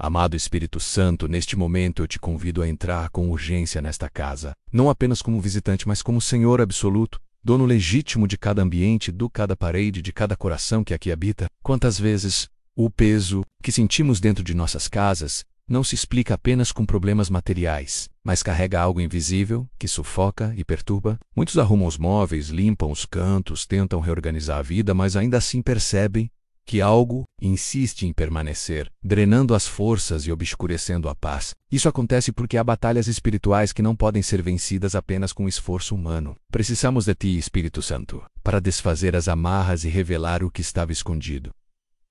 Amado Espírito Santo, neste momento eu te convido a entrar com urgência nesta casa, não apenas como visitante, mas como Senhor absoluto, dono legítimo de cada ambiente, de cada parede, de cada coração que aqui habita. Quantas vezes o peso que sentimos dentro de nossas casas não se explica apenas com problemas materiais, mas carrega algo invisível que sufoca e perturba? Muitos arrumam os móveis, limpam os cantos, tentam reorganizar a vida, mas ainda assim percebem que algo insiste em permanecer, drenando as forças e obscurecendo a paz. Isso acontece porque há batalhas espirituais que não podem ser vencidas apenas com esforço humano. Precisamos de ti, Espírito Santo, para desfazer as amarras e revelar o que estava escondido.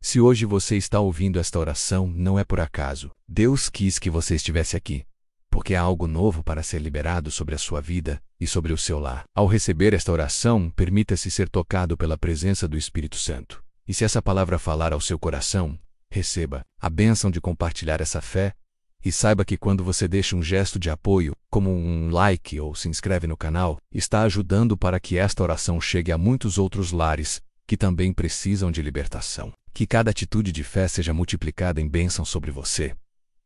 Se hoje você está ouvindo esta oração, não é por acaso. Deus quis que você estivesse aqui, porque há algo novo para ser liberado sobre a sua vida e sobre o seu lar. Ao receber esta oração, permita-se ser tocado pela presença do Espírito Santo. E se essa palavra falar ao seu coração, receba a bênção de compartilhar essa fé e saiba que quando você deixa um gesto de apoio, como um like ou se inscreve no canal, está ajudando para que esta oração chegue a muitos outros lares que também precisam de libertação. Que cada atitude de fé seja multiplicada em bênção sobre você.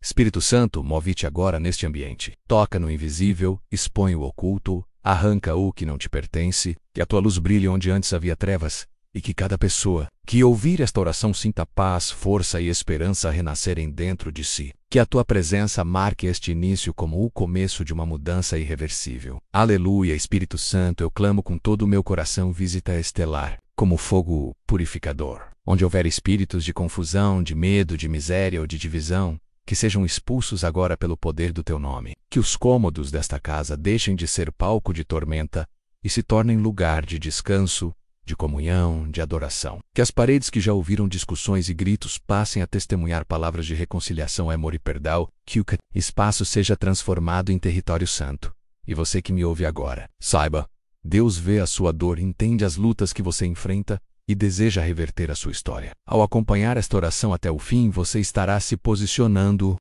Espírito Santo, move-te agora neste ambiente. Toca no invisível, expõe o oculto, arranca o que não te pertence, que a tua luz brilhe onde antes havia trevas, e que cada pessoa que ouvir esta oração sinta paz, força e esperança renascerem dentro de si. Que a tua presença marque este início como o começo de uma mudança irreversível. Aleluia, Espírito Santo, eu clamo com todo o meu coração, visita estelar, como fogo purificador. Onde houver espíritos de confusão, de medo, de miséria ou de divisão, que sejam expulsos agora pelo poder do teu nome. Que os cômodos desta casa deixem de ser palco de tormenta e se tornem lugar de descanso, de comunhão, de adoração. Que as paredes que já ouviram discussões e gritos passem a testemunhar palavras de reconciliação, amor e perdão. Que o espaço seja transformado em território santo. E você que me ouve agora, saiba, Deus vê a sua dor, entende as lutas que você enfrenta e deseja reverter a sua história. Ao acompanhar esta oração até o fim, você estará se posicionando,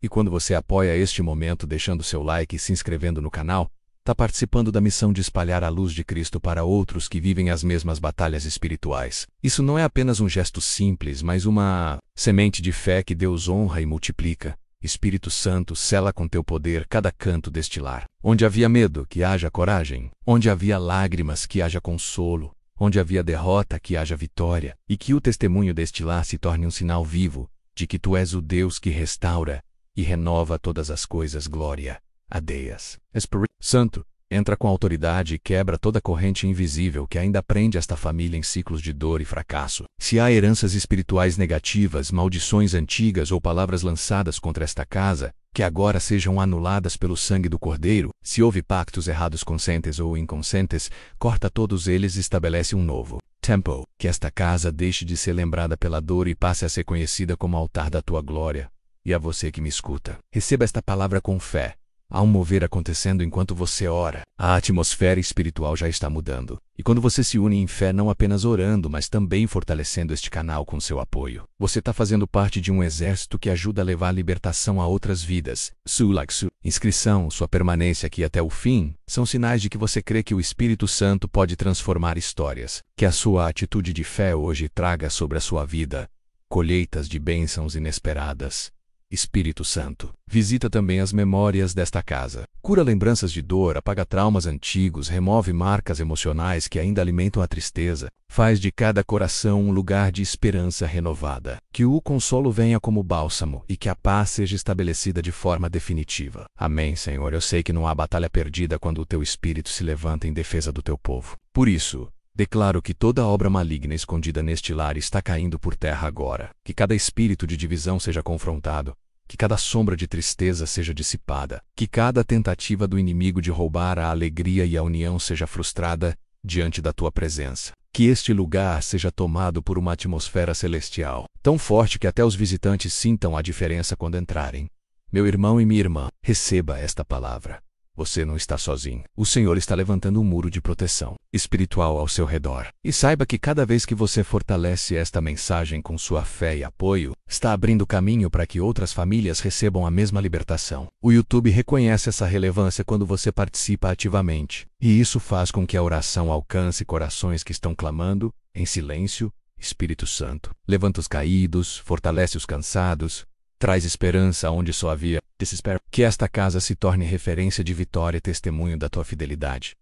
E quando você apoia este momento deixando seu like e se inscrevendo no canal, está participando da missão de espalhar a luz de Cristo para outros que vivem as mesmas batalhas espirituais. Isso não é apenas um gesto simples, mas uma semente de fé que Deus honra e multiplica. Espírito Santo, sela com teu poder cada canto deste lar. Onde havia medo, que haja coragem. Onde havia lágrimas, que haja consolo. Onde havia derrota, que haja vitória. E que o testemunho deste lar se torne um sinal vivo de que tu és o Deus que restaura e renova todas as coisas. Glória a Deus. Espírito Santo, entra com autoridade e quebra toda corrente invisível que ainda prende esta família em ciclos de dor e fracasso. Se há heranças espirituais negativas, maldições antigas ou palavras lançadas contra esta casa, que agora sejam anuladas pelo sangue do Cordeiro. Se houve pactos errados conscientes ou inconscientes, corta todos eles e estabelece um novo tempo. Que esta casa deixe de ser lembrada pela dor e passe a ser conhecida como altar da tua glória. E a você que me escuta, receba esta palavra com fé. Há um mover acontecendo enquanto você ora. A atmosfera espiritual já está mudando. E quando você se une em fé, não apenas orando, mas também fortalecendo este canal com seu apoio, você está fazendo parte de um exército que ajuda a levar a libertação a outras vidas. Sua inscrição, sua permanência aqui até o fim, são sinais de que você crê que o Espírito Santo pode transformar histórias. Que a sua atitude de fé hoje traga sobre a sua vida colheitas de bênçãos inesperadas. Espírito Santo, visita também as memórias desta casa. Cura lembranças de dor, apaga traumas antigos, remove marcas emocionais que ainda alimentam a tristeza. Faz de cada coração um lugar de esperança renovada. Que o consolo venha como bálsamo e que a paz seja estabelecida de forma definitiva. Amém, Senhor. Eu sei que não há batalha perdida quando o teu Espírito se levanta em defesa do teu povo. Por isso, declaro que toda obra maligna escondida neste lar está caindo por terra agora. Que cada espírito de divisão seja confrontado. Que cada sombra de tristeza seja dissipada. Que cada tentativa do inimigo de roubar a alegria e a união seja frustrada diante da tua presença. Que este lugar seja tomado por uma atmosfera celestial, tão forte que até os visitantes sintam a diferença quando entrarem. Meu irmão e minha irmã, receba esta palavra. Você não está sozinho. O Senhor está levantando um muro de proteção espiritual ao seu redor. E saiba que cada vez que você fortalece esta mensagem com sua fé e apoio, está abrindo caminho para que outras famílias recebam a mesma libertação. O YouTube reconhece essa relevância quando você participa ativamente. E isso faz com que a oração alcance corações que estão clamando, em silêncio. Espírito Santo, levanta os caídos, fortalece os cansados, Traz esperança onde só havia desespero. Que esta casa se torne referência de vitória e testemunho da tua fidelidade.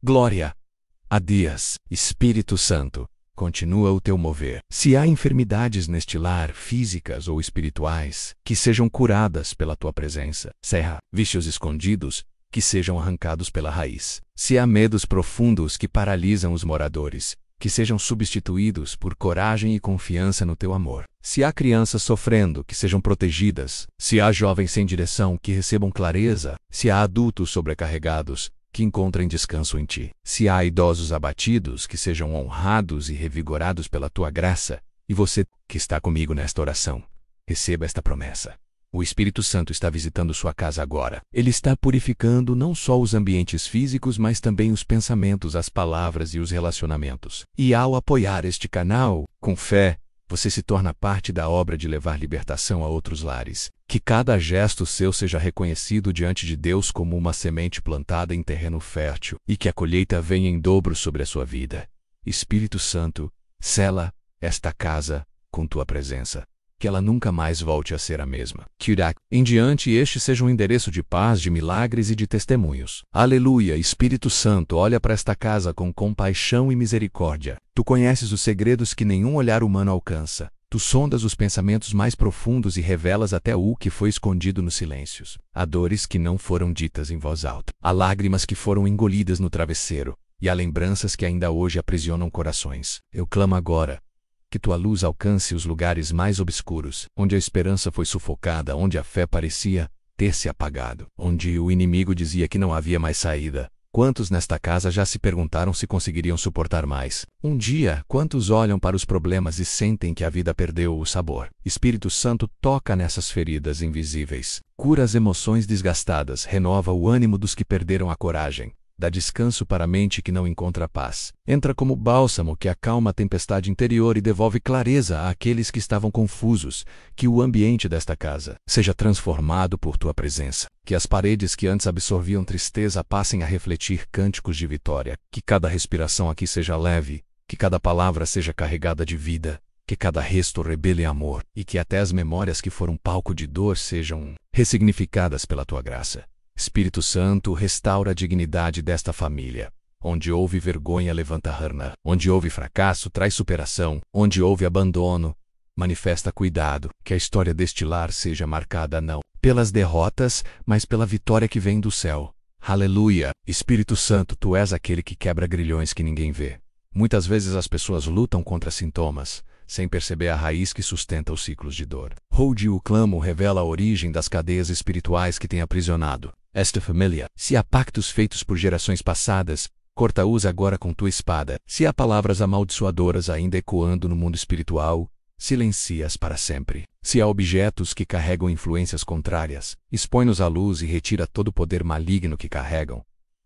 Glória a Deus, Espírito Santo. Continua o teu mover. Se há enfermidades neste lar, físicas ou espirituais, que sejam curadas pela tua presença. Serra, vícios escondidos, que sejam arrancados pela raiz. Se há medos profundos que paralisam os moradores, que sejam substituídos por coragem e confiança no teu amor. Se há crianças sofrendo, que sejam protegidas. Se há jovens sem direção, que recebam clareza. Se há adultos sobrecarregados, que encontrem descanso em ti. Se há idosos abatidos, que sejam honrados e revigorados pela tua graça. E você, que está comigo nesta oração, receba esta promessa. O Espírito Santo está visitando sua casa agora. Ele está purificando não só os ambientes físicos, mas também os pensamentos, as palavras e os relacionamentos. E ao apoiar este canal, com fé, você se torna parte da obra de levar libertação a outros lares. Que cada gesto seu seja reconhecido diante de Deus como uma semente plantada em terreno fértil, e que a colheita venha em dobro sobre a sua vida. Espírito Santo, sela esta casa com tua presença. Que ela nunca mais volte a ser a mesma. Que em diante este seja um endereço de paz, de milagres e de testemunhos. Aleluia, Espírito Santo, olha para esta casa com compaixão e misericórdia. Tu conheces os segredos que nenhum olhar humano alcança. Tu sondas os pensamentos mais profundos e revelas até o que foi escondido nos silêncios. Há dores que não foram ditas em voz alta. Há lágrimas que foram engolidas no travesseiro. E há lembranças que ainda hoje aprisionam corações. Eu clamo agora que tua luz alcance os lugares mais obscuros, onde a esperança foi sufocada, onde a fé parecia ter se apagado, onde o inimigo dizia que não havia mais saída. Quantos nesta casa já se perguntaram se conseguiriam suportar mais? Um dia, quantos olham para os problemas e sentem que a vida perdeu o sabor? Espírito Santo, toca nessas feridas invisíveis. Cura as emoções desgastadas, renova o ânimo dos que perderam a coragem. Dá descanso para a mente que não encontra paz. Entra como bálsamo que acalma a tempestade interior e devolve clareza àqueles que estavam confusos. Que o ambiente desta casa seja transformado por tua presença. Que as paredes que antes absorviam tristeza passem a refletir cânticos de vitória. Que cada respiração aqui seja leve. Que cada palavra seja carregada de vida. Que cada resto rebele amor. E que até as memórias que foram palco de dor sejam ressignificadas pela tua graça. Espírito Santo, restaura a dignidade desta família. Onde houve vergonha, levanta Harna. Onde houve fracasso, traz superação. Onde houve abandono, manifesta cuidado. Que a história deste lar seja marcada não pelas derrotas, mas pela vitória que vem do céu. Aleluia! Espírito Santo, tu és aquele que quebra grilhões que ninguém vê. Muitas vezes as pessoas lutam contra sintomas, sem perceber a raiz que sustenta os ciclos de dor. Hoje o clamo revela a origem das cadeias espirituais que tem aprisionado esta família. Se há pactos feitos por gerações passadas, corta-os agora com tua espada. Se há palavras amaldiçoadoras ainda ecoando no mundo espiritual, silencia-as para sempre. Se há objetos que carregam influências contrárias, expõe-nos à luz e retira todo o poder maligno que carregam.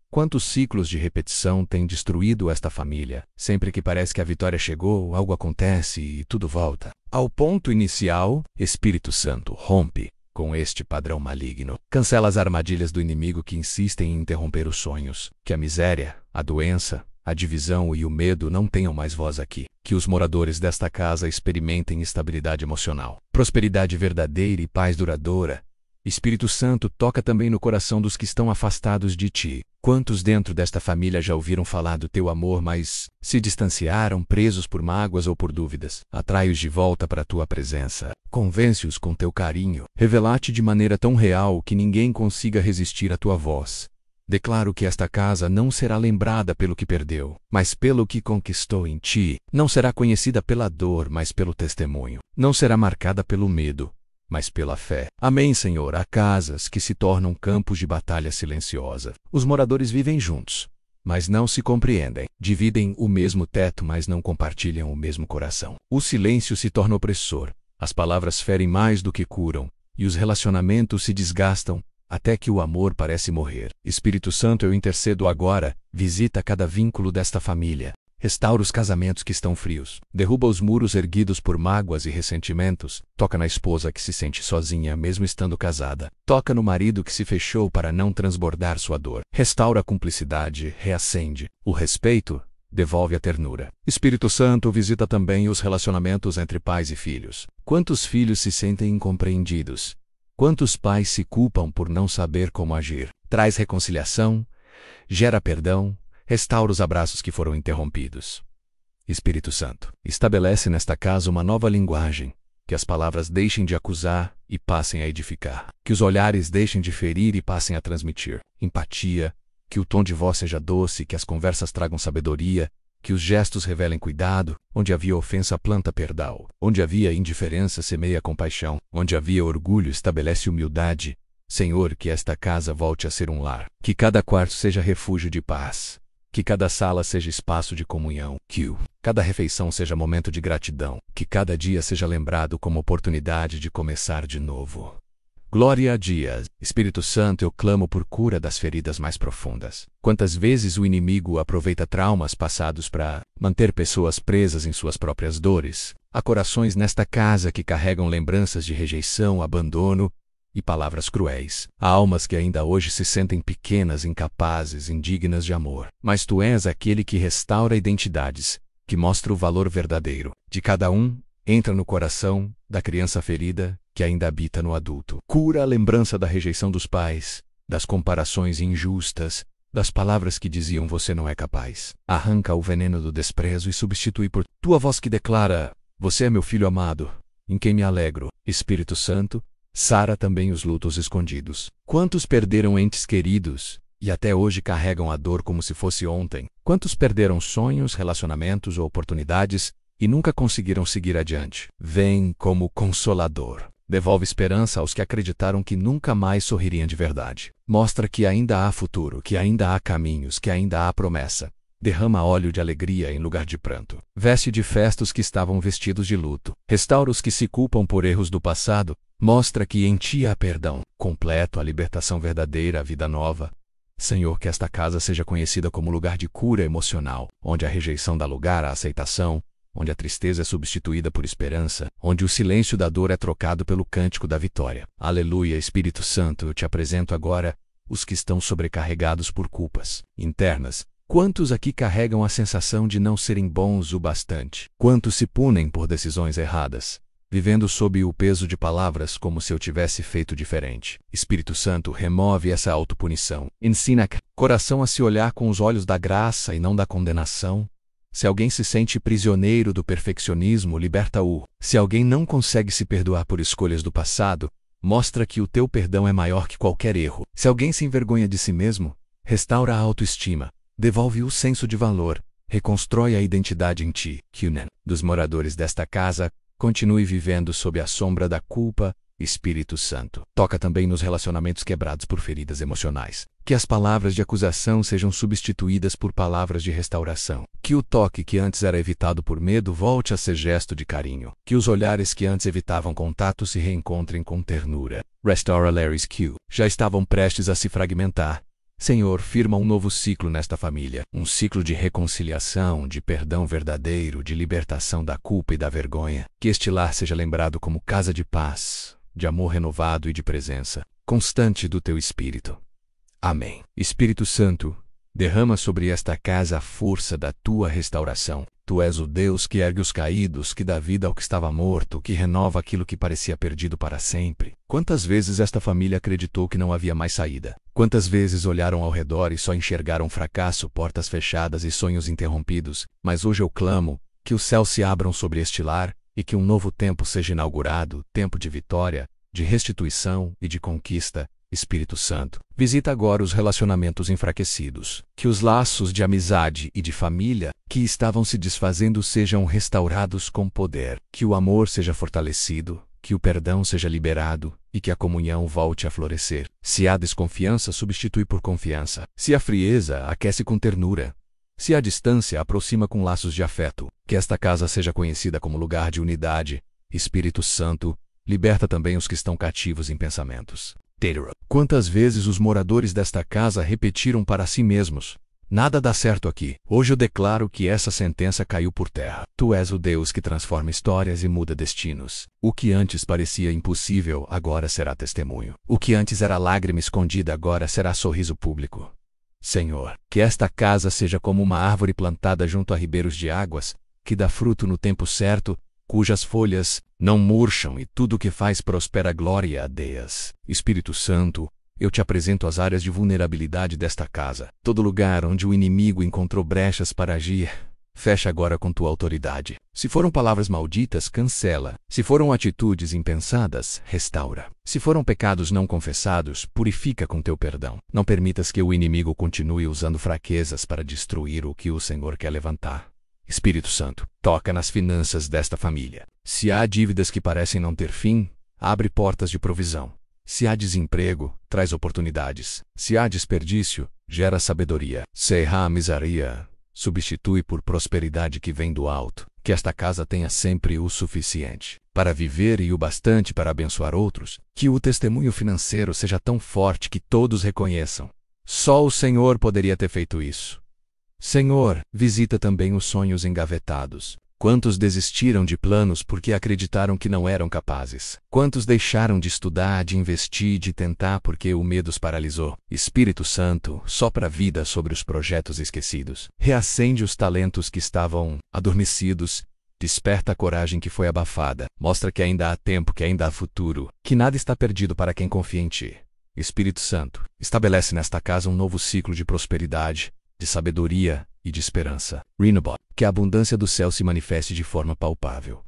Quantos ciclos de repetição têm destruído esta família? Sempre que parece que a vitória chegou, algo acontece e tudo volta ao ponto inicial. Espírito Santo, rompe com este padrão maligno. Cancela as armadilhas do inimigo que insistem em interromper os sonhos. Que a miséria, a doença, a divisão e o medo não tenham mais voz aqui. Que os moradores desta casa experimentem estabilidade emocional, prosperidade verdadeira e paz duradoura. Espírito Santo, toca também no coração dos que estão afastados de ti. Quantos dentro desta família já ouviram falar do teu amor, mas se distanciaram, presos por mágoas ou por dúvidas? Atrai-os de volta para a tua presença. Convence-os com teu carinho. Revela-te de maneira tão real que ninguém consiga resistir à tua voz. Declaro que esta casa não será lembrada pelo que perdeu, mas pelo que conquistou em ti. Não será conhecida pela dor, mas pelo testemunho. Não será marcada pelo medo, mas pela fé. Amém, Senhor. Há casas que se tornam campos de batalha silenciosa. Os moradores vivem juntos, mas não se compreendem. Dividem o mesmo teto, mas não compartilham o mesmo coração. O silêncio se torna opressor. As palavras ferem mais do que curam, e os relacionamentos se desgastam, até que o amor parece morrer. Espírito Santo, eu intercedo agora, visita cada vínculo desta família. Restaura os casamentos que estão frios. Derruba os muros erguidos por mágoas e ressentimentos. Toca na esposa que se sente sozinha, mesmo estando casada. Toca no marido que se fechou para não transbordar sua dor. Restaura a cumplicidade, reacende o respeito, devolve a ternura. Espírito Santo visita também os relacionamentos entre pais e filhos. Quantos filhos se sentem incompreendidos? Quantos pais se culpam por não saber como agir? Traz reconciliação, gera perdão, restaura os abraços que foram interrompidos. Espírito Santo, estabelece nesta casa uma nova linguagem, que as palavras deixem de acusar e passem a edificar, que os olhares deixem de ferir e passem a transmitir empatia, que o tom de voz seja doce, que as conversas tragam sabedoria, que os gestos revelem cuidado, onde havia ofensa planta perdão, onde havia indiferença semeia compaixão, onde havia orgulho estabelece humildade. Senhor, que esta casa volte a ser um lar, que cada quarto seja refúgio de paz, que cada sala seja espaço de comunhão, que cada refeição seja momento de gratidão, que cada dia seja lembrado como oportunidade de começar de novo. Glória a Deus. Espírito Santo, eu clamo por cura das feridas mais profundas. Quantas vezes o inimigo aproveita traumas passados para manter pessoas presas em suas próprias dores? Há corações nesta casa que carregam lembranças de rejeição, abandono e palavras cruéis. Há almas que ainda hoje se sentem pequenas, incapazes, indignas de amor. Mas Tu és aquele que restaura identidades, que mostra o valor verdadeiro de cada um, entra no coração da criança ferida que ainda habita no adulto. Cura a lembrança da rejeição dos pais, das comparações injustas, das palavras que diziam você não é capaz. Arranca o veneno do desprezo e substitui por Tua voz que declara, você é meu filho amado, em quem me alegro. Espírito Santo, sara também os lutos escondidos. Quantos perderam entes queridos e até hoje carregam a dor como se fosse ontem? Quantos perderam sonhos, relacionamentos ou oportunidades e nunca conseguiram seguir adiante? Vem como Consolador. Devolve esperança aos que acreditaram que nunca mais sorririam de verdade. Mostra que ainda há futuro, que ainda há caminhos, que ainda há promessa. Derrama óleo de alegria em lugar de pranto. Veste de festa os que estavam vestidos de luto. Restaura os que se culpam por erros do passado. Mostra que em Ti há perdão completo, a libertação verdadeira, a vida nova. Senhor, que esta casa seja conhecida como lugar de cura emocional, onde a rejeição dá lugar à aceitação, onde a tristeza é substituída por esperança, onde o silêncio da dor é trocado pelo cântico da vitória. Aleluia, Espírito Santo, eu te apresento agora os que estão sobrecarregados por culpas internas. Quantos aqui carregam a sensação de não serem bons o bastante? Quantos se punem por decisões erradas, vivendo sob o peso de palavras como se eu tivesse feito diferente? Espírito Santo, remove essa autopunição. Ensina coração a se olhar com os olhos da graça e não da condenação. Se alguém se sente prisioneiro do perfeccionismo, liberta-o. Se alguém não consegue se perdoar por escolhas do passado, mostra que o teu perdão é maior que qualquer erro. Se alguém se envergonha de si mesmo, restaura a autoestima, devolve o senso de valor, reconstrói a identidade em ti. Que dos moradores desta casa continue vivendo sob a sombra da culpa. Espírito Santo, toca também nos relacionamentos quebrados por feridas emocionais. Que as palavras de acusação sejam substituídas por palavras de restauração. Que o toque que antes era evitado por medo volte a ser gesto de carinho. Que os olhares que antes evitavam contato se reencontrem com ternura. Restaura Larry's que já estavam prestes a se fragmentar. Senhor, firma um novo ciclo nesta família. Um ciclo de reconciliação, de perdão verdadeiro, de libertação da culpa e da vergonha. Que este lar seja lembrado como casa de paz, de amor renovado e de presença constante do Teu Espírito. Amém. Espírito Santo, derrama sobre esta casa a força da Tua restauração. Tu és o Deus que ergue os caídos, que dá vida ao que estava morto, que renova aquilo que parecia perdido para sempre. Quantas vezes esta família acreditou que não havia mais saída? Quantas vezes olharam ao redor e só enxergaram fracasso, portas fechadas e sonhos interrompidos? Mas hoje eu clamo que os céus se abram sobre este lar, e que um novo tempo seja inaugurado, tempo de vitória, de restituição e de conquista. Espírito Santo, visita agora os relacionamentos enfraquecidos. Que os laços de amizade e de família que estavam se desfazendo sejam restaurados com poder. Que o amor seja fortalecido, que o perdão seja liberado e que a comunhão volte a florescer. Se há desconfiança, substitui por confiança. Se há frieza, aquece com ternura. Se há distância, aproxima com laços de afeto. Que esta casa seja conhecida como lugar de unidade. Espírito Santo, liberta também os que estão cativos em pensamentos. Quantas vezes os moradores desta casa repetiram para si mesmos: nada dá certo aqui. Hoje eu declaro que essa sentença caiu por terra. Tu és o Deus que transforma histórias e muda destinos. O que antes parecia impossível, agora será testemunho. O que antes era lágrima escondida, agora será sorriso público. Senhor, que esta casa seja como uma árvore plantada junto a ribeiros de águas, que dá fruto no tempo certo, cujas folhas não murcham e tudo o que faz prospera. Glória a Deus. Espírito Santo, eu te apresento as áreas de vulnerabilidade desta casa. Todo lugar onde o inimigo encontrou brechas para agir, fecha agora com tua autoridade. Se foram palavras malditas, cancela. Se foram atitudes impensadas, restaura. Se foram pecados não confessados, purifica com teu perdão. Não permitas que o inimigo continue usando fraquezas para destruir o que o Senhor quer levantar. Espírito Santo, toca nas finanças desta família. Se há dívidas que parecem não ter fim, abre portas de provisão. Se há desemprego, traz oportunidades. Se há desperdício, gera sabedoria. Se há miséria, substitui por prosperidade que vem do alto. Que esta casa tenha sempre o suficiente para viver e o bastante para abençoar outros. Que o testemunho financeiro seja tão forte que todos reconheçam: só o Senhor poderia ter feito isso. Senhor, visita também os sonhos engavetados. Quantos desistiram de planos porque acreditaram que não eram capazes? Quantos deixaram de estudar, de investir, de tentar porque o medo os paralisou? Espírito Santo, sopra vida sobre os projetos esquecidos. Reacende os talentos que estavam adormecidos. Desperta a coragem que foi abafada. Mostra que ainda há tempo, que ainda há futuro. Que nada está perdido para quem confia em ti. Espírito Santo, estabelece nesta casa um novo ciclo de prosperidade, de sabedoria e de esperança. Renobot, que a abundância do céu se manifeste de forma palpável.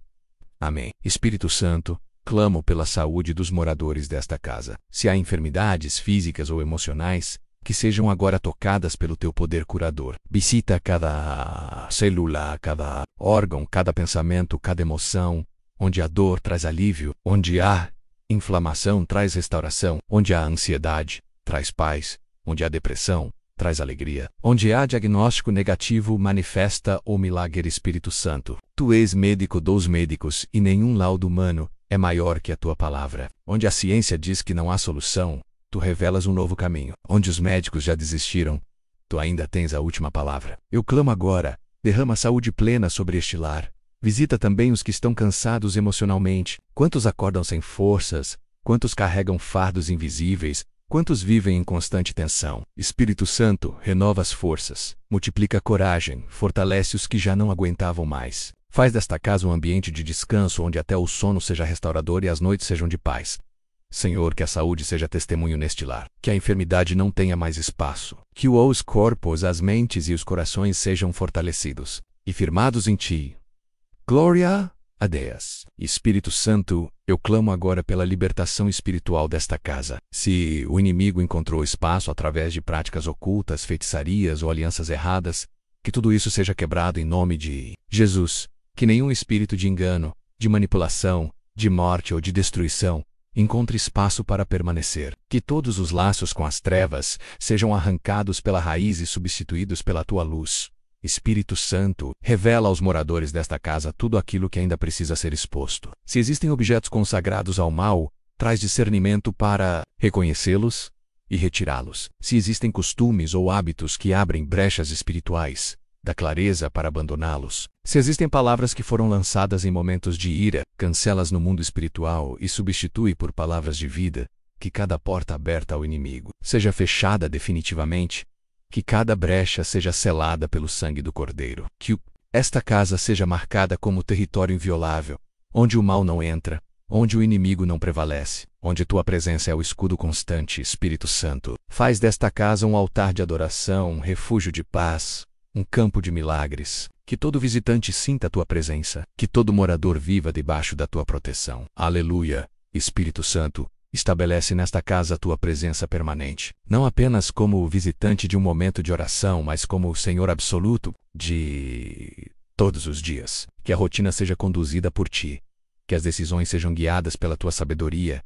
Amém. Espírito Santo, clamo pela saúde dos moradores desta casa. Se há enfermidades físicas ou emocionais, que sejam agora tocadas pelo teu poder curador. Visita cada célula, cada órgão, cada pensamento, cada emoção. Onde há dor, traz alívio. Onde há inflamação, traz restauração. Onde há ansiedade, traz paz. Onde há depressão, traz alegria. Onde há diagnóstico negativo, manifesta o milagre. Espírito Santo, tu és médico dos médicos e nenhum laudo humano é maior que a tua palavra. Onde a ciência diz que não há solução, tu revelas um novo caminho. Onde os médicos já desistiram, tu ainda tens a última palavra. Eu clamo agora, derrama saúde plena sobre este lar. Visita também os que estão cansados emocionalmente. Quantos acordam sem forças? Quantos carregam fardos invisíveis? Quantos vivem em constante tensão? Espírito Santo, renova as forças, multiplica a coragem, fortalece os que já não aguentavam mais. Faz desta casa um ambiente de descanso onde até o sono seja restaurador e as noites sejam de paz. Senhor, que a saúde seja testemunho neste lar, que a enfermidade não tenha mais espaço, que os corpos, as mentes e os corações sejam fortalecidos e firmados em Ti. Glória a Deus. Espírito Santo, eu clamo agora pela libertação espiritual desta casa. Se o inimigo encontrou espaço através de práticas ocultas, feitiçarias ou alianças erradas, que tudo isso seja quebrado em nome de Jesus. Que nenhum espírito de engano, de manipulação, de morte ou de destruição encontre espaço para permanecer. Que todos os laços com as trevas sejam arrancados pela raiz e substituídos pela Tua luz. Espírito Santo, revela aos moradores desta casa tudo aquilo que ainda precisa ser exposto. Se existem objetos consagrados ao mal, traz discernimento para reconhecê-los e retirá-los. Se existem costumes ou hábitos que abrem brechas espirituais, dá clareza para abandoná-los. Se existem palavras que foram lançadas em momentos de ira, cancela-as no mundo espiritual e substitui por palavras de vida. Que cada porta aberta ao inimigo seja fechada definitivamente. Que cada brecha seja selada pelo sangue do Cordeiro. Que esta casa seja marcada como território inviolável, onde o mal não entra, onde o inimigo não prevalece, onde Tua presença é o escudo constante. Espírito Santo, faz desta casa um altar de adoração, um refúgio de paz, um campo de milagres. Que todo visitante sinta a Tua presença, que todo morador viva debaixo da Tua proteção. Aleluia. Espírito Santo, estabelece nesta casa a Tua presença permanente, não apenas como visitante de um momento de oração, mas como o Senhor absoluto de todos os dias. Que a rotina seja conduzida por Ti, que as decisões sejam guiadas pela Tua sabedoria,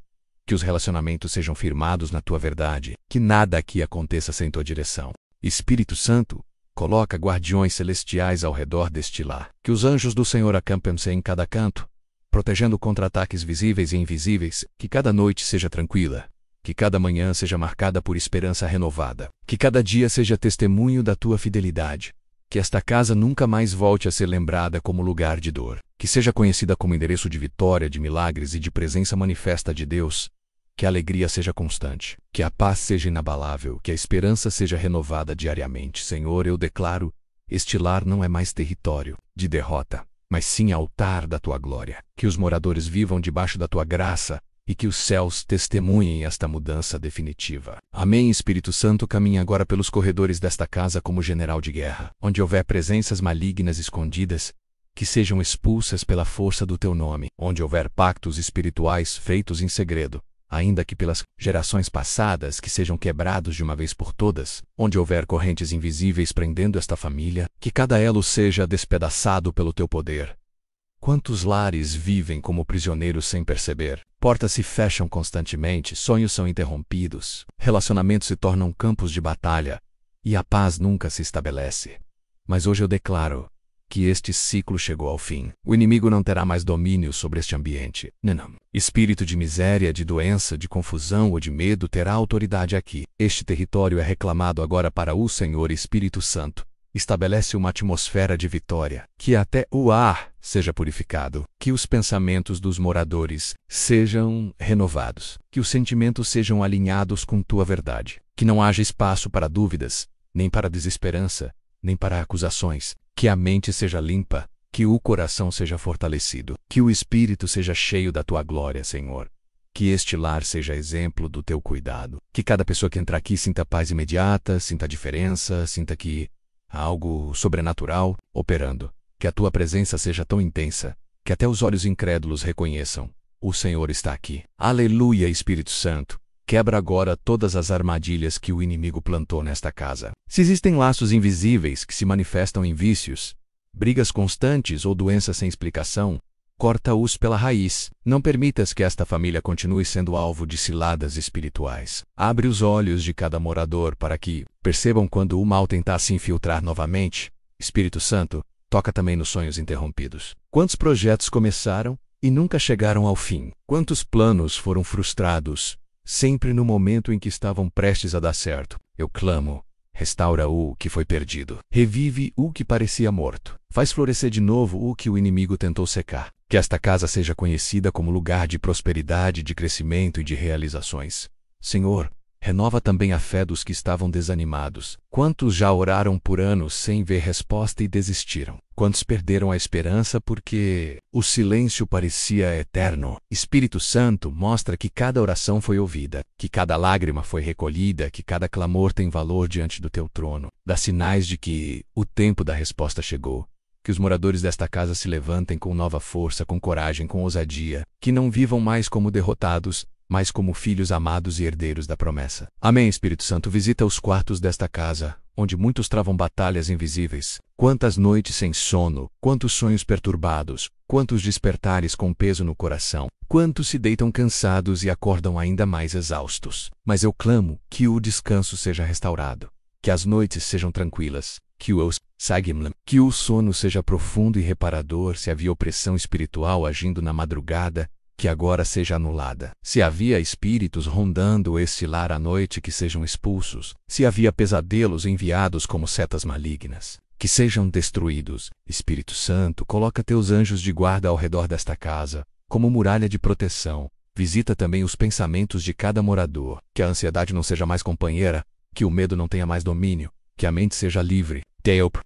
que os relacionamentos sejam firmados na Tua verdade, que nada aqui aconteça sem Tua direção. Espírito Santo, coloca guardiões celestiais ao redor deste lar, que os anjos do Senhor acampem-se em cada canto, protegendo contra ataques visíveis e invisíveis. Que cada noite seja tranquila, que cada manhã seja marcada por esperança renovada, que cada dia seja testemunho da Tua fidelidade, que esta casa nunca mais volte a ser lembrada como lugar de dor, que seja conhecida como endereço de vitória, de milagres e de presença manifesta de Deus, que a alegria seja constante, que a paz seja inabalável, que a esperança seja renovada diariamente. Senhor, eu declaro, este lar não é mais território de derrota, mas sim altar da tua glória. Que os moradores vivam debaixo da tua graça e que os céus testemunhem esta mudança definitiva. Amém. Espírito Santo, caminha agora pelos corredores desta casa como general de guerra. Onde houver presenças malignas escondidas, que sejam expulsas pela força do teu nome. Onde houver pactos espirituais feitos em segredo, ainda que pelas gerações passadas, que sejam quebrados de uma vez por todas. Onde houver correntes invisíveis prendendo esta família, que cada elo seja despedaçado pelo teu poder. Quantos lares vivem como prisioneiros sem perceber? Portas se fecham constantemente, sonhos são interrompidos, relacionamentos se tornam campos de batalha, e a paz nunca se estabelece. Mas hoje eu declaro que este ciclo chegou ao fim. O inimigo não terá mais domínio sobre este ambiente. Não. Espírito de miséria, de doença, de confusão ou de medo terá autoridade aqui. Este território é reclamado agora para o Senhor. Espírito Santo estabelece uma atmosfera de vitória. Que até o ar seja purificado. Que os pensamentos dos moradores sejam renovados. Que os sentimentos sejam alinhados com tua verdade. Que não haja espaço para dúvidas, nem para desesperança, nem para acusações. Que a mente seja limpa, que o coração seja fortalecido, que o espírito seja cheio da tua glória, Senhor. Que este lar seja exemplo do teu cuidado. Que cada pessoa que entrar aqui sinta paz imediata, sinta a diferença, sinta que há algo sobrenatural operando. Que a tua presença seja tão intensa, que até os olhos incrédulos reconheçam: o Senhor está aqui. Aleluia, Espírito Santo. Quebra agora todas as armadilhas que o inimigo plantou nesta casa. Se existem laços invisíveis que se manifestam em vícios, brigas constantes ou doenças sem explicação, corta-os pela raiz. Não permitas que esta família continue sendo alvo de ciladas espirituais. Abre os olhos de cada morador para que percebam quando o mal tentar se infiltrar novamente. Espírito Santo, toca também nos sonhos interrompidos. Quantos projetos começaram e nunca chegaram ao fim? Quantos planos foram frustrados sempre no momento em que estavam prestes a dar certo? Eu clamo: restaura o que foi perdido. Revive o que parecia morto. Faz florescer de novo o que o inimigo tentou secar. Que esta casa seja conhecida como lugar de prosperidade, de crescimento e de realizações. Senhor, renova também a fé dos que estavam desanimados. Quantos já oraram por anos sem ver resposta e desistiram? Quantos perderam a esperança porque o silêncio parecia eterno? Espírito Santo, mostra que cada oração foi ouvida, que cada lágrima foi recolhida, que cada clamor tem valor diante do teu trono. Dá sinais de que o tempo da resposta chegou. Que os moradores desta casa se levantem com nova força, com coragem, com ousadia. Que não vivam mais como derrotados, mas como filhos amados e herdeiros da promessa. Amém. Espírito Santo, visita os quartos desta casa, onde muitos travam batalhas invisíveis. Quantas noites sem sono, quantos sonhos perturbados, quantos despertares com peso no coração, quantos se deitam cansados e acordam ainda mais exaustos. Mas eu clamo que o descanso seja restaurado, que as noites sejam tranquilas, que o sono seja profundo e reparador. Se havia opressão espiritual agindo na madrugada, que agora seja anulada. Se havia espíritos rondando esse lar à noite, que sejam expulsos. Se havia pesadelos enviados como setas malignas, que sejam destruídos. Espírito Santo, coloca teus anjos de guarda ao redor desta casa, como muralha de proteção. Visita também os pensamentos de cada morador. Que a ansiedade não seja mais companheira, que o medo não tenha mais domínio, que a mente seja livre.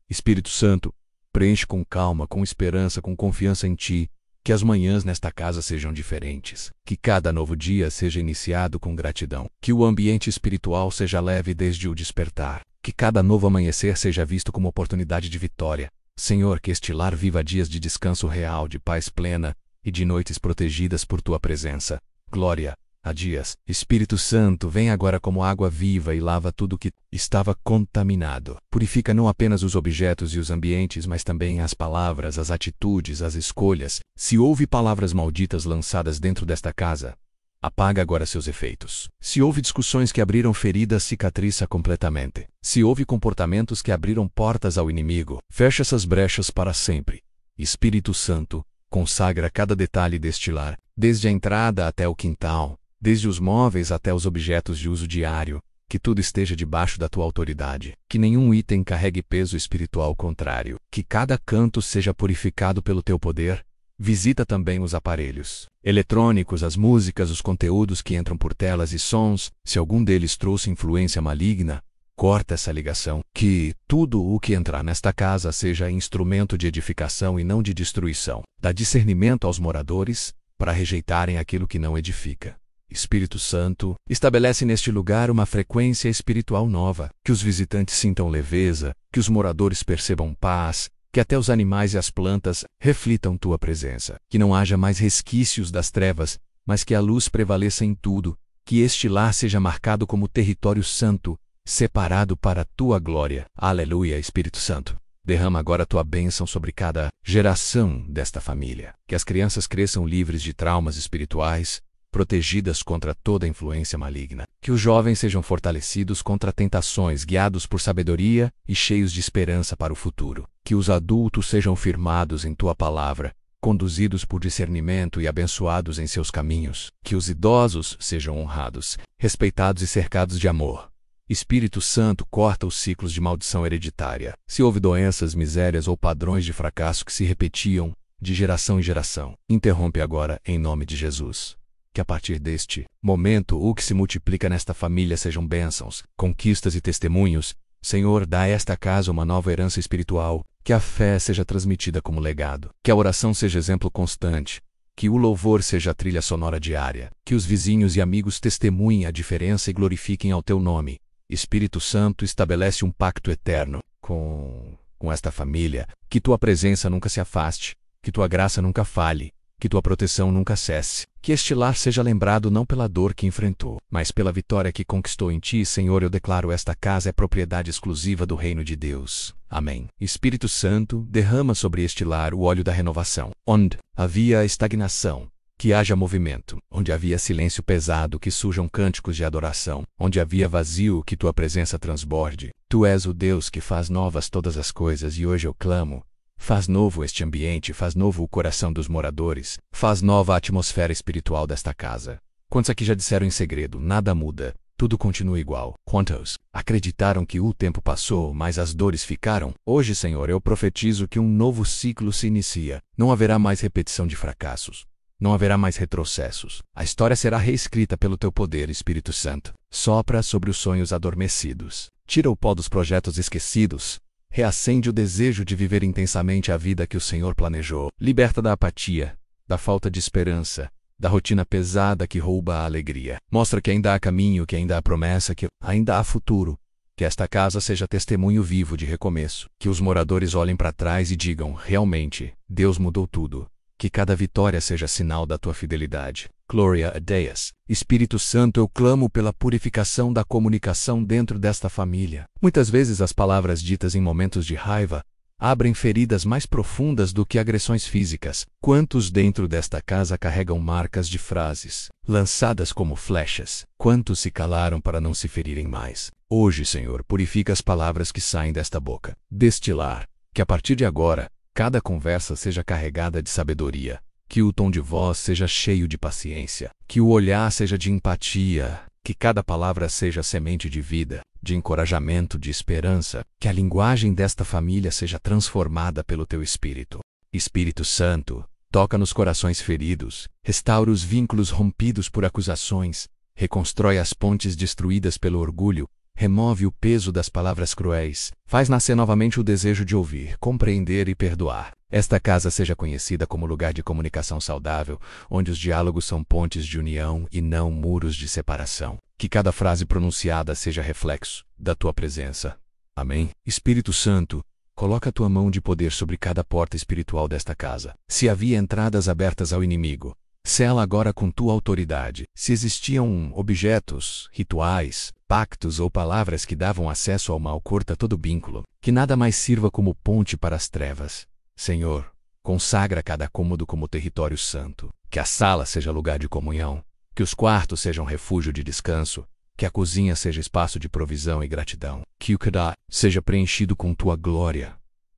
Espírito Santo, preenche com calma, com esperança, com confiança em ti. Que as manhãs nesta casa sejam diferentes. Que cada novo dia seja iniciado com gratidão. Que o ambiente espiritual seja leve desde o despertar. Que cada novo amanhecer seja visto como oportunidade de vitória. Senhor, que este lar viva dias de descanso real, de paz plena e de noites protegidas por tua presença. Glória a dias. Espírito Santo, vem agora como água viva e lava tudo que estava contaminado. Purifica não apenas os objetos e os ambientes, mas também as palavras, as atitudes, as escolhas. Se houve palavras malditas lançadas dentro desta casa, apaga agora seus efeitos. Se houve discussões que abriram feridas, cicatriza completamente. Se houve comportamentos que abriram portas ao inimigo, fecha essas brechas para sempre. Espírito Santo, consagra cada detalhe deste lar, desde a entrada até o quintal, desde os móveis até os objetos de uso diário. Que tudo esteja debaixo da tua autoridade. Que nenhum item carregue peso espiritual contrário. Que cada canto seja purificado pelo teu poder. Visita também os aparelhos eletrônicos, as músicas, os conteúdos que entram por telas e sons. Se algum deles trouxe influência maligna, corta essa ligação. Que tudo o que entrar nesta casa seja instrumento de edificação e não de destruição. Dá discernimento aos moradores para rejeitarem aquilo que não edifica. Espírito Santo, estabelece neste lugar uma frequência espiritual nova, que os visitantes sintam leveza, que os moradores percebam paz, que até os animais e as plantas reflitam tua presença, que não haja mais resquícios das trevas, mas que a luz prevaleça em tudo, que este lar seja marcado como território santo, separado para a tua glória. Aleluia, Espírito Santo. Derrama agora a tua bênção sobre cada geração desta família, que as crianças cresçam livres de traumas espirituais, protegidas contra toda influência maligna. Que os jovens sejam fortalecidos contra tentações, guiados por sabedoria e cheios de esperança para o futuro. Que os adultos sejam firmados em tua palavra, conduzidos por discernimento e abençoados em seus caminhos. Que os idosos sejam honrados, respeitados e cercados de amor. Espírito Santo, corta os ciclos de maldição hereditária. Se houve doenças, misérias ou padrões de fracasso que se repetiam de geração em geração, interrompe agora em nome de Jesus. Que a partir deste momento o que se multiplica nesta família sejam bênçãos, conquistas e testemunhos. Senhor, dá a esta casa uma nova herança espiritual, que a fé seja transmitida como legado, que a oração seja exemplo constante, que o louvor seja a trilha sonora diária, que os vizinhos e amigos testemunhem a diferença e glorifiquem ao teu nome. Espírito Santo, estabelece um pacto eterno com esta família, que tua presença nunca se afaste, que tua graça nunca falhe, que tua proteção nunca cesse. Que este lar seja lembrado não pela dor que enfrentou, mas pela vitória que conquistou em ti. Senhor, eu declaro esta casa é propriedade exclusiva do reino de Deus. Amém. Espírito Santo, derrama sobre este lar o óleo da renovação. Onde havia estagnação, que haja movimento. Onde havia silêncio pesado, que surjam cânticos de adoração. Onde havia vazio, que tua presença transborde. Tu és o Deus que faz novas todas as coisas e hoje eu clamo. Faz novo este ambiente, faz novo o coração dos moradores, faz nova a atmosfera espiritual desta casa. Quantos aqui já disseram em segredo, nada muda, tudo continua igual? Quantos acreditaram que o tempo passou, mas as dores ficaram? Hoje, Senhor, eu profetizo que um novo ciclo se inicia. Não haverá mais repetição de fracassos. Não haverá mais retrocessos. A história será reescrita pelo teu poder, Espírito Santo. Sopra sobre os sonhos adormecidos. Tira o pó dos projetos esquecidos. Reacende o desejo de viver intensamente a vida que o Senhor planejou. Liberta da apatia, da falta de esperança, da rotina pesada que rouba a alegria. Mostra que ainda há caminho, que ainda há promessa, que ainda há futuro. Que esta casa seja testemunho vivo de recomeço. Que os moradores olhem para trás e digam, realmente, Deus mudou tudo. Que cada vitória seja sinal da tua fidelidade. Glória a Deus. Espírito Santo, eu clamo pela purificação da comunicação dentro desta família. Muitas vezes as palavras ditas em momentos de raiva abrem feridas mais profundas do que agressões físicas. Quantos dentro desta casa carregam marcas de frases lançadas como flechas? Quantos se calaram para não se ferirem mais? Hoje, Senhor, purifica as palavras que saem desta boca, deste lar. Que a partir de agora, cada conversa seja carregada de sabedoria, que o tom de voz seja cheio de paciência, que o olhar seja de empatia, que cada palavra seja semente de vida, de encorajamento, de esperança, que a linguagem desta família seja transformada pelo teu Espírito. Espírito Santo, toca nos corações feridos, restaura os vínculos rompidos por acusações, reconstrói as pontes destruídas pelo orgulho, remove o peso das palavras cruéis, faz nascer novamente o desejo de ouvir, compreender e perdoar. Esta casa seja conhecida como lugar de comunicação saudável, onde os diálogos são pontes de união e não muros de separação. Que cada frase pronunciada seja reflexo da tua presença. Amém. Espírito Santo, coloca a tua mão de poder sobre cada porta espiritual desta casa. Se havia entradas abertas ao inimigo, sela agora com tua autoridade. Se existiam objetos, rituais, pactos ou palavras que davam acesso ao mal, corta todo vínculo. Que nada mais sirva como ponte para as trevas. Senhor, consagra cada cômodo como território santo. Que a sala seja lugar de comunhão. Que os quartos sejam refúgio de descanso. Que a cozinha seja espaço de provisão e gratidão. Que o Kadá seja preenchido com tua glória.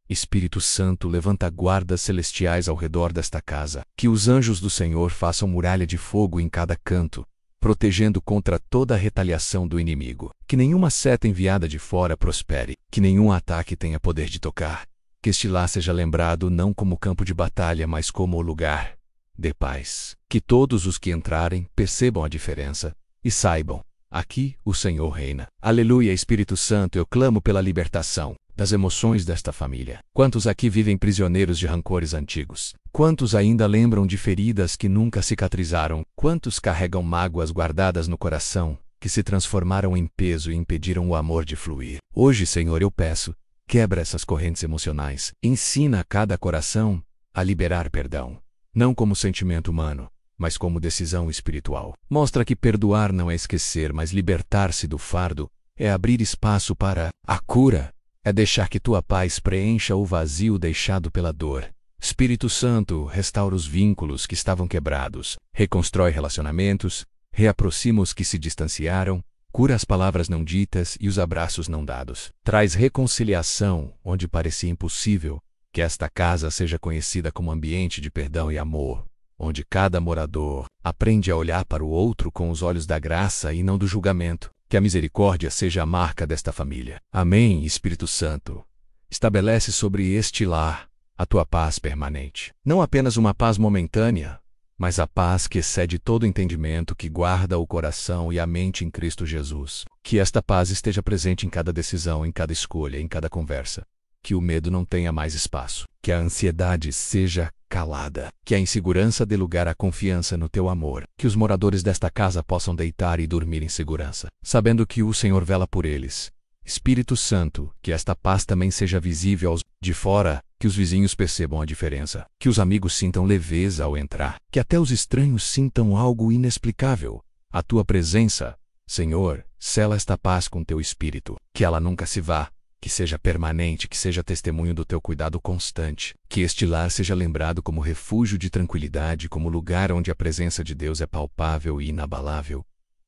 Espírito Santo, levanta guardas celestiais ao redor desta casa. Que os anjos do Senhor façam muralha de fogo em cada canto, protegendo contra toda a retaliação do inimigo. Que nenhuma seta enviada de fora prospere. Que nenhum ataque tenha poder de tocar. Que este lar seja lembrado não como campo de batalha, mas como o lugar de paz. Que todos os que entrarem percebam a diferença e saibam: aqui o Senhor reina. Aleluia, Espírito Santo, eu clamo pela libertação das emoções desta família. Quantos aqui vivem prisioneiros de rancores antigos? Quantos ainda lembram de feridas que nunca cicatrizaram? Quantos carregam mágoas guardadas no coração, que se transformaram em peso e impediram o amor de fluir? Hoje, Senhor, eu peço, quebra essas correntes emocionais. Ensina a cada coração a liberar perdão, não como sentimento humano, mas como decisão espiritual. Mostra que perdoar não é esquecer, mas libertar-se do fardo é abrir espaço para a cura. É deixar que tua paz preencha o vazio deixado pela dor. Espírito Santo, restaura os vínculos que estavam quebrados, reconstrói relacionamentos, reaproxima os que se distanciaram, cura as palavras não ditas e os abraços não dados. Traz reconciliação onde parecia impossível. Que esta casa seja conhecida como ambiente de perdão e amor, onde cada morador aprende a olhar para o outro com os olhos da graça e não do julgamento. Que a misericórdia seja a marca desta família. Amém, Espírito Santo. Estabelece sobre este lar a tua paz permanente. Não apenas uma paz momentânea, mas a paz que excede todo entendimento, que guarda o coração e a mente em Cristo Jesus. Que esta paz esteja presente em cada decisão, em cada escolha, em cada conversa. Que o medo não tenha mais espaço. Que a ansiedade seja calada. Que a insegurança dê lugar à confiança no teu amor. Que os moradores desta casa possam deitar e dormir em segurança, sabendo que o Senhor vela por eles. Espírito Santo, que esta paz também seja visível aos de fora, que os vizinhos percebam a diferença. Que os amigos sintam leveza ao entrar. Que até os estranhos sintam algo inexplicável. A tua presença, Senhor, sela esta paz com teu Espírito. Que ela nunca se vá. Que seja permanente, que seja testemunho do teu cuidado constante. Que este lar seja lembrado como refúgio de tranquilidade, como lugar onde a presença de Deus é palpável e inabalável.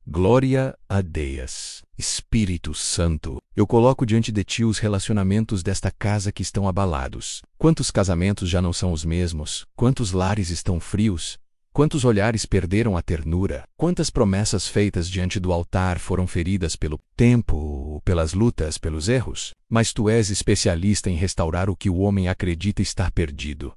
Glória a Deus. Espírito Santo, eu coloco diante de ti os relacionamentos desta casa que estão abalados. Quantos casamentos já não são os mesmos? Quantos lares estão frios? Quantos olhares perderam a ternura? Quantas promessas feitas diante do altar foram feridas pelo tempo, pelas lutas, pelos erros? Mas tu és especialista em restaurar o que o homem acredita estar perdido.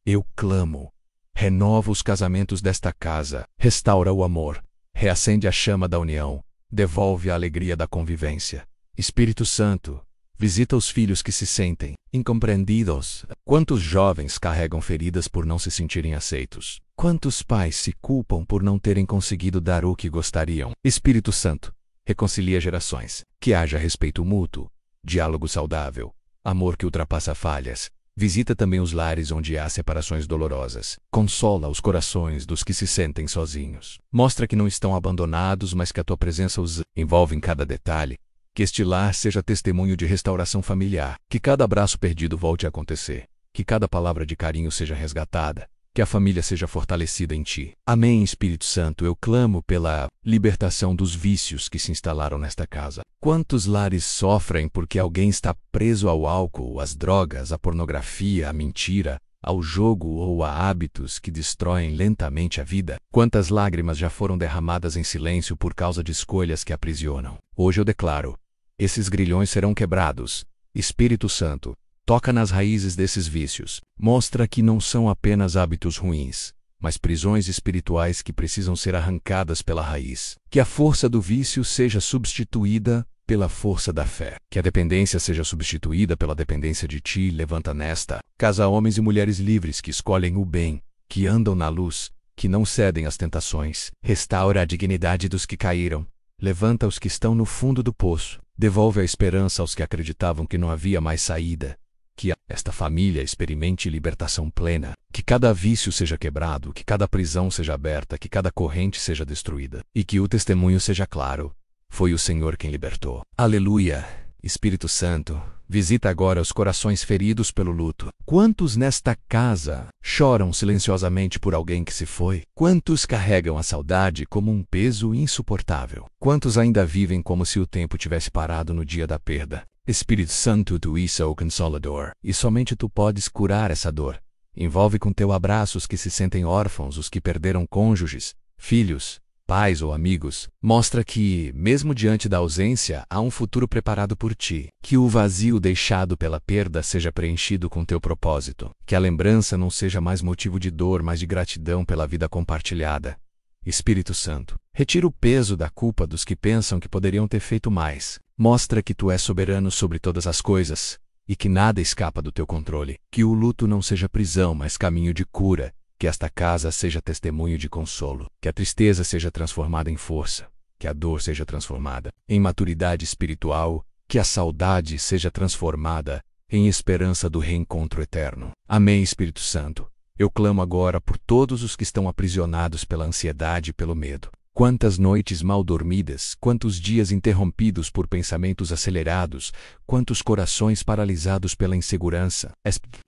Eu clamo. Renova os casamentos desta casa. Restaura o amor. Reacende a chama da união. Devolve a alegria da convivência. Espírito Santo, visita os filhos que se sentem incompreendidos. Quantos jovens carregam feridas por não se sentirem aceitos? Quantos pais se culpam por não terem conseguido dar o que gostariam? Espírito Santo, reconcilia gerações. Que haja respeito mútuo, diálogo saudável, amor que ultrapassa falhas. Visita também os lares onde há separações dolorosas. Consola os corações dos que se sentem sozinhos. Mostra que não estão abandonados, mas que a tua presença os envolve em cada detalhe. Que este lar seja testemunho de restauração familiar. Que cada abraço perdido volte a acontecer. Que cada palavra de carinho seja resgatada. Que a família seja fortalecida em ti. Amém, Espírito Santo, eu clamo pela libertação dos vícios que se instalaram nesta casa. Quantos lares sofrem porque alguém está preso ao álcool, às drogas, à pornografia, à mentira, ao jogo ou a hábitos que destroem lentamente a vida? Quantas lágrimas já foram derramadas em silêncio por causa de escolhas que aprisionam? Hoje eu declaro: esses grilhões serão quebrados. Espírito Santo, toca nas raízes desses vícios. Mostra que não são apenas hábitos ruins, mas prisões espirituais que precisam ser arrancadas pela raiz. Que a força do vício seja substituída pela força da fé. Que a dependência seja substituída pela dependência de ti. Levanta nesta casa homens e mulheres livres que escolhem o bem, que andam na luz, que não cedem às tentações. Restaura a dignidade dos que caíram. Levanta os que estão no fundo do poço. Devolve a esperança aos que acreditavam que não havia mais saída. Que esta família experimente libertação plena. Que cada vício seja quebrado, que cada prisão seja aberta, que cada corrente seja destruída. E que o testemunho seja claro: foi o Senhor quem libertou. Aleluia! Espírito Santo, visita agora os corações feridos pelo luto. Quantos nesta casa choram silenciosamente por alguém que se foi? Quantos carregam a saudade como um peso insuportável? Quantos ainda vivem como se o tempo tivesse parado no dia da perda? Espírito Santo, tu és o Consolador, e somente tu podes curar essa dor. Envolve com teu abraço os que se sentem órfãos, os que perderam cônjuges, filhos, pais ou amigos, mostra que, mesmo diante da ausência, há um futuro preparado por ti. Que o vazio deixado pela perda seja preenchido com teu propósito. Que a lembrança não seja mais motivo de dor, mas de gratidão pela vida compartilhada. Espírito Santo, retira o peso da culpa dos que pensam que poderiam ter feito mais. Mostra que tu és soberano sobre todas as coisas e que nada escapa do teu controle. Que o luto não seja prisão, mas caminho de cura. Que esta casa seja testemunho de consolo. Que a tristeza seja transformada em força. Que a dor seja transformada em maturidade espiritual. Que a saudade seja transformada em esperança do reencontro eterno. Amém, Espírito Santo. Eu clamo agora por todos os que estão aprisionados pela ansiedade e pelo medo. Quantas noites mal dormidas, quantos dias interrompidos por pensamentos acelerados, quantos corações paralisados pela insegurança.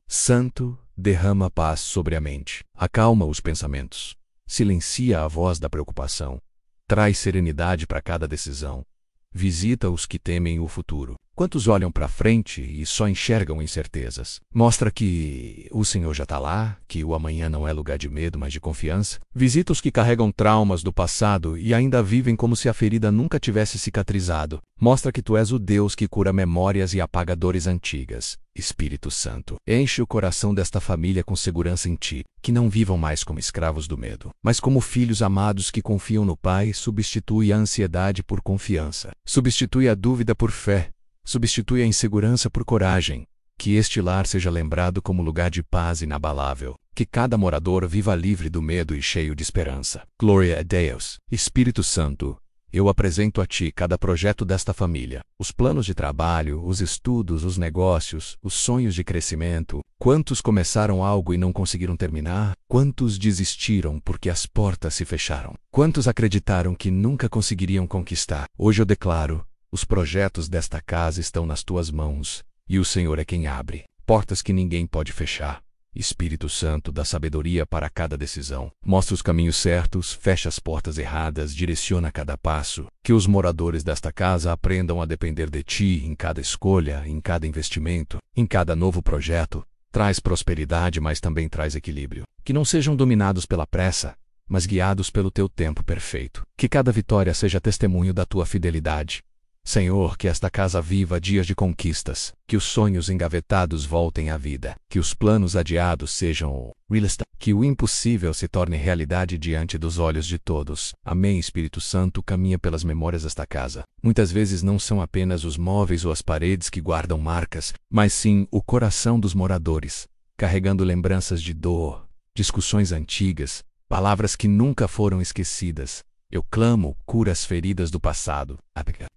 Santo, derrama paz sobre a mente. Acalma os pensamentos. Silencia a voz da preocupação. Traz serenidade para cada decisão. Visita os que temem o futuro. Quantos olham para frente e só enxergam incertezas? Mostra que o Senhor já está lá, que o amanhã não é lugar de medo, mas de confiança. Visita os que carregam traumas do passado e ainda vivem como se a ferida nunca tivesse cicatrizado. Mostra que tu és o Deus que cura memórias e apaga dores antigas. Espírito Santo, enche o coração desta família com segurança em ti, que não vivam mais como escravos do medo, mas como filhos amados que confiam no Pai. Substitui a ansiedade por confiança. Substitui a dúvida por fé. Substitui a insegurança por coragem. Que este lar seja lembrado como lugar de paz inabalável. Que cada morador viva livre do medo e cheio de esperança. Glória a Deus. Espírito Santo, eu apresento a ti cada projeto desta família. Os planos de trabalho, os estudos, os negócios, os sonhos de crescimento. Quantos começaram algo e não conseguiram terminar? Quantos desistiram porque as portas se fecharam? Quantos acreditaram que nunca conseguiriam conquistar? Hoje eu declaro: os projetos desta casa estão nas tuas mãos, e o Senhor é quem abre portas que ninguém pode fechar. Espírito Santo, dá sabedoria para cada decisão. Mostra os caminhos certos, fecha as portas erradas, direciona cada passo. Que os moradores desta casa aprendam a depender de ti em cada escolha, em cada investimento, em cada novo projeto. Traz prosperidade, mas também traz equilíbrio. Que não sejam dominados pela pressa, mas guiados pelo teu tempo perfeito. Que cada vitória seja testemunho da tua fidelidade. Senhor, que esta casa viva dias de conquistas, que os sonhos engavetados voltem à vida, que os planos adiados sejam realizados, que o impossível se torne realidade diante dos olhos de todos. Amém. Espírito Santo, caminha pelas memórias desta casa. Muitas vezes não são apenas os móveis ou as paredes que guardam marcas, mas sim o coração dos moradores, carregando lembranças de dor, discussões antigas, palavras que nunca foram esquecidas. Eu clamo, cura as feridas do passado.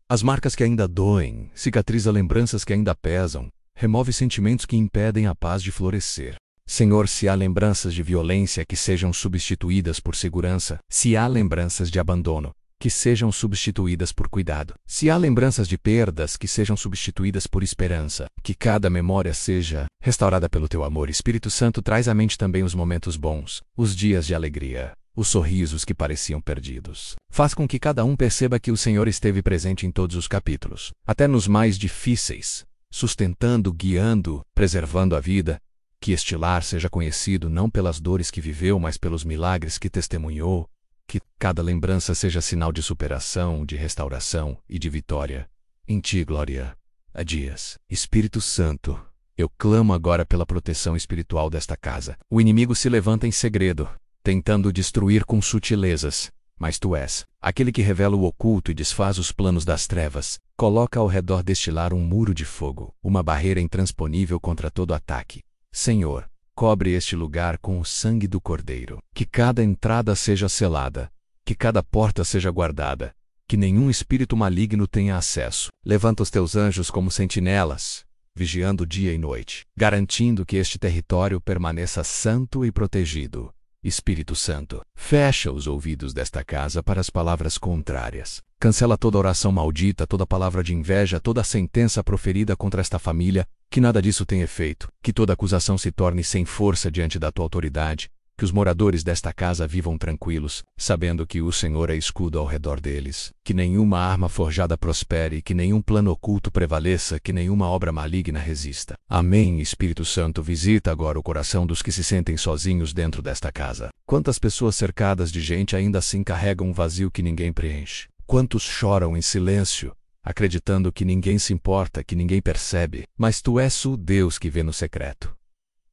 As marcas que ainda doem, cicatriza lembranças que ainda pesam, remove sentimentos que impedem a paz de florescer. Senhor, se há lembranças de violência, que sejam substituídas por segurança. Se há lembranças de abandono, que sejam substituídas por cuidado. Se há lembranças de perdas, que sejam substituídas por esperança. Que cada memória seja restaurada pelo teu amor. Espírito Santo, traz à mente também os momentos bons, os dias de alegria, os sorrisos que pareciam perdidos. Faz com que cada um perceba que o Senhor esteve presente em todos os capítulos, até nos mais difíceis, sustentando, guiando, preservando a vida. Que este lar seja conhecido não pelas dores que viveu, mas pelos milagres que testemunhou. Que cada lembrança seja sinal de superação, de restauração e de vitória. Em ti, glória a dias. Espírito Santo, eu clamo agora pela proteção espiritual desta casa. O inimigo se levanta em segredo, tentando destruir com sutilezas, mas tu és aquele que revela o oculto e desfaz os planos das trevas. Coloca ao redor deste lar um muro de fogo, uma barreira intransponível contra todo ataque. Senhor, cobre este lugar com o sangue do Cordeiro. Que cada entrada seja selada, que cada porta seja guardada, que nenhum espírito maligno tenha acesso. Levanta os teus anjos como sentinelas, vigiando dia e noite, garantindo que este território permaneça santo e protegido. Espírito Santo, fecha os ouvidos desta casa para as palavras contrárias. Cancela toda oração maldita, toda palavra de inveja, toda sentença proferida contra esta família. Que nada disso tenha efeito. Que toda acusação se torne sem força diante da tua autoridade. Que os moradores desta casa vivam tranquilos, sabendo que o Senhor é escudo ao redor deles. Que nenhuma arma forjada prospere, que nenhum plano oculto prevaleça, que nenhuma obra maligna resista. Amém. Espírito Santo, visita agora o coração dos que se sentem sozinhos dentro desta casa. Quantas pessoas cercadas de gente ainda assim carregam um vazio que ninguém preenche? Quantos choram em silêncio, acreditando que ninguém se importa, que ninguém percebe? Mas tu és o Deus que vê no secreto,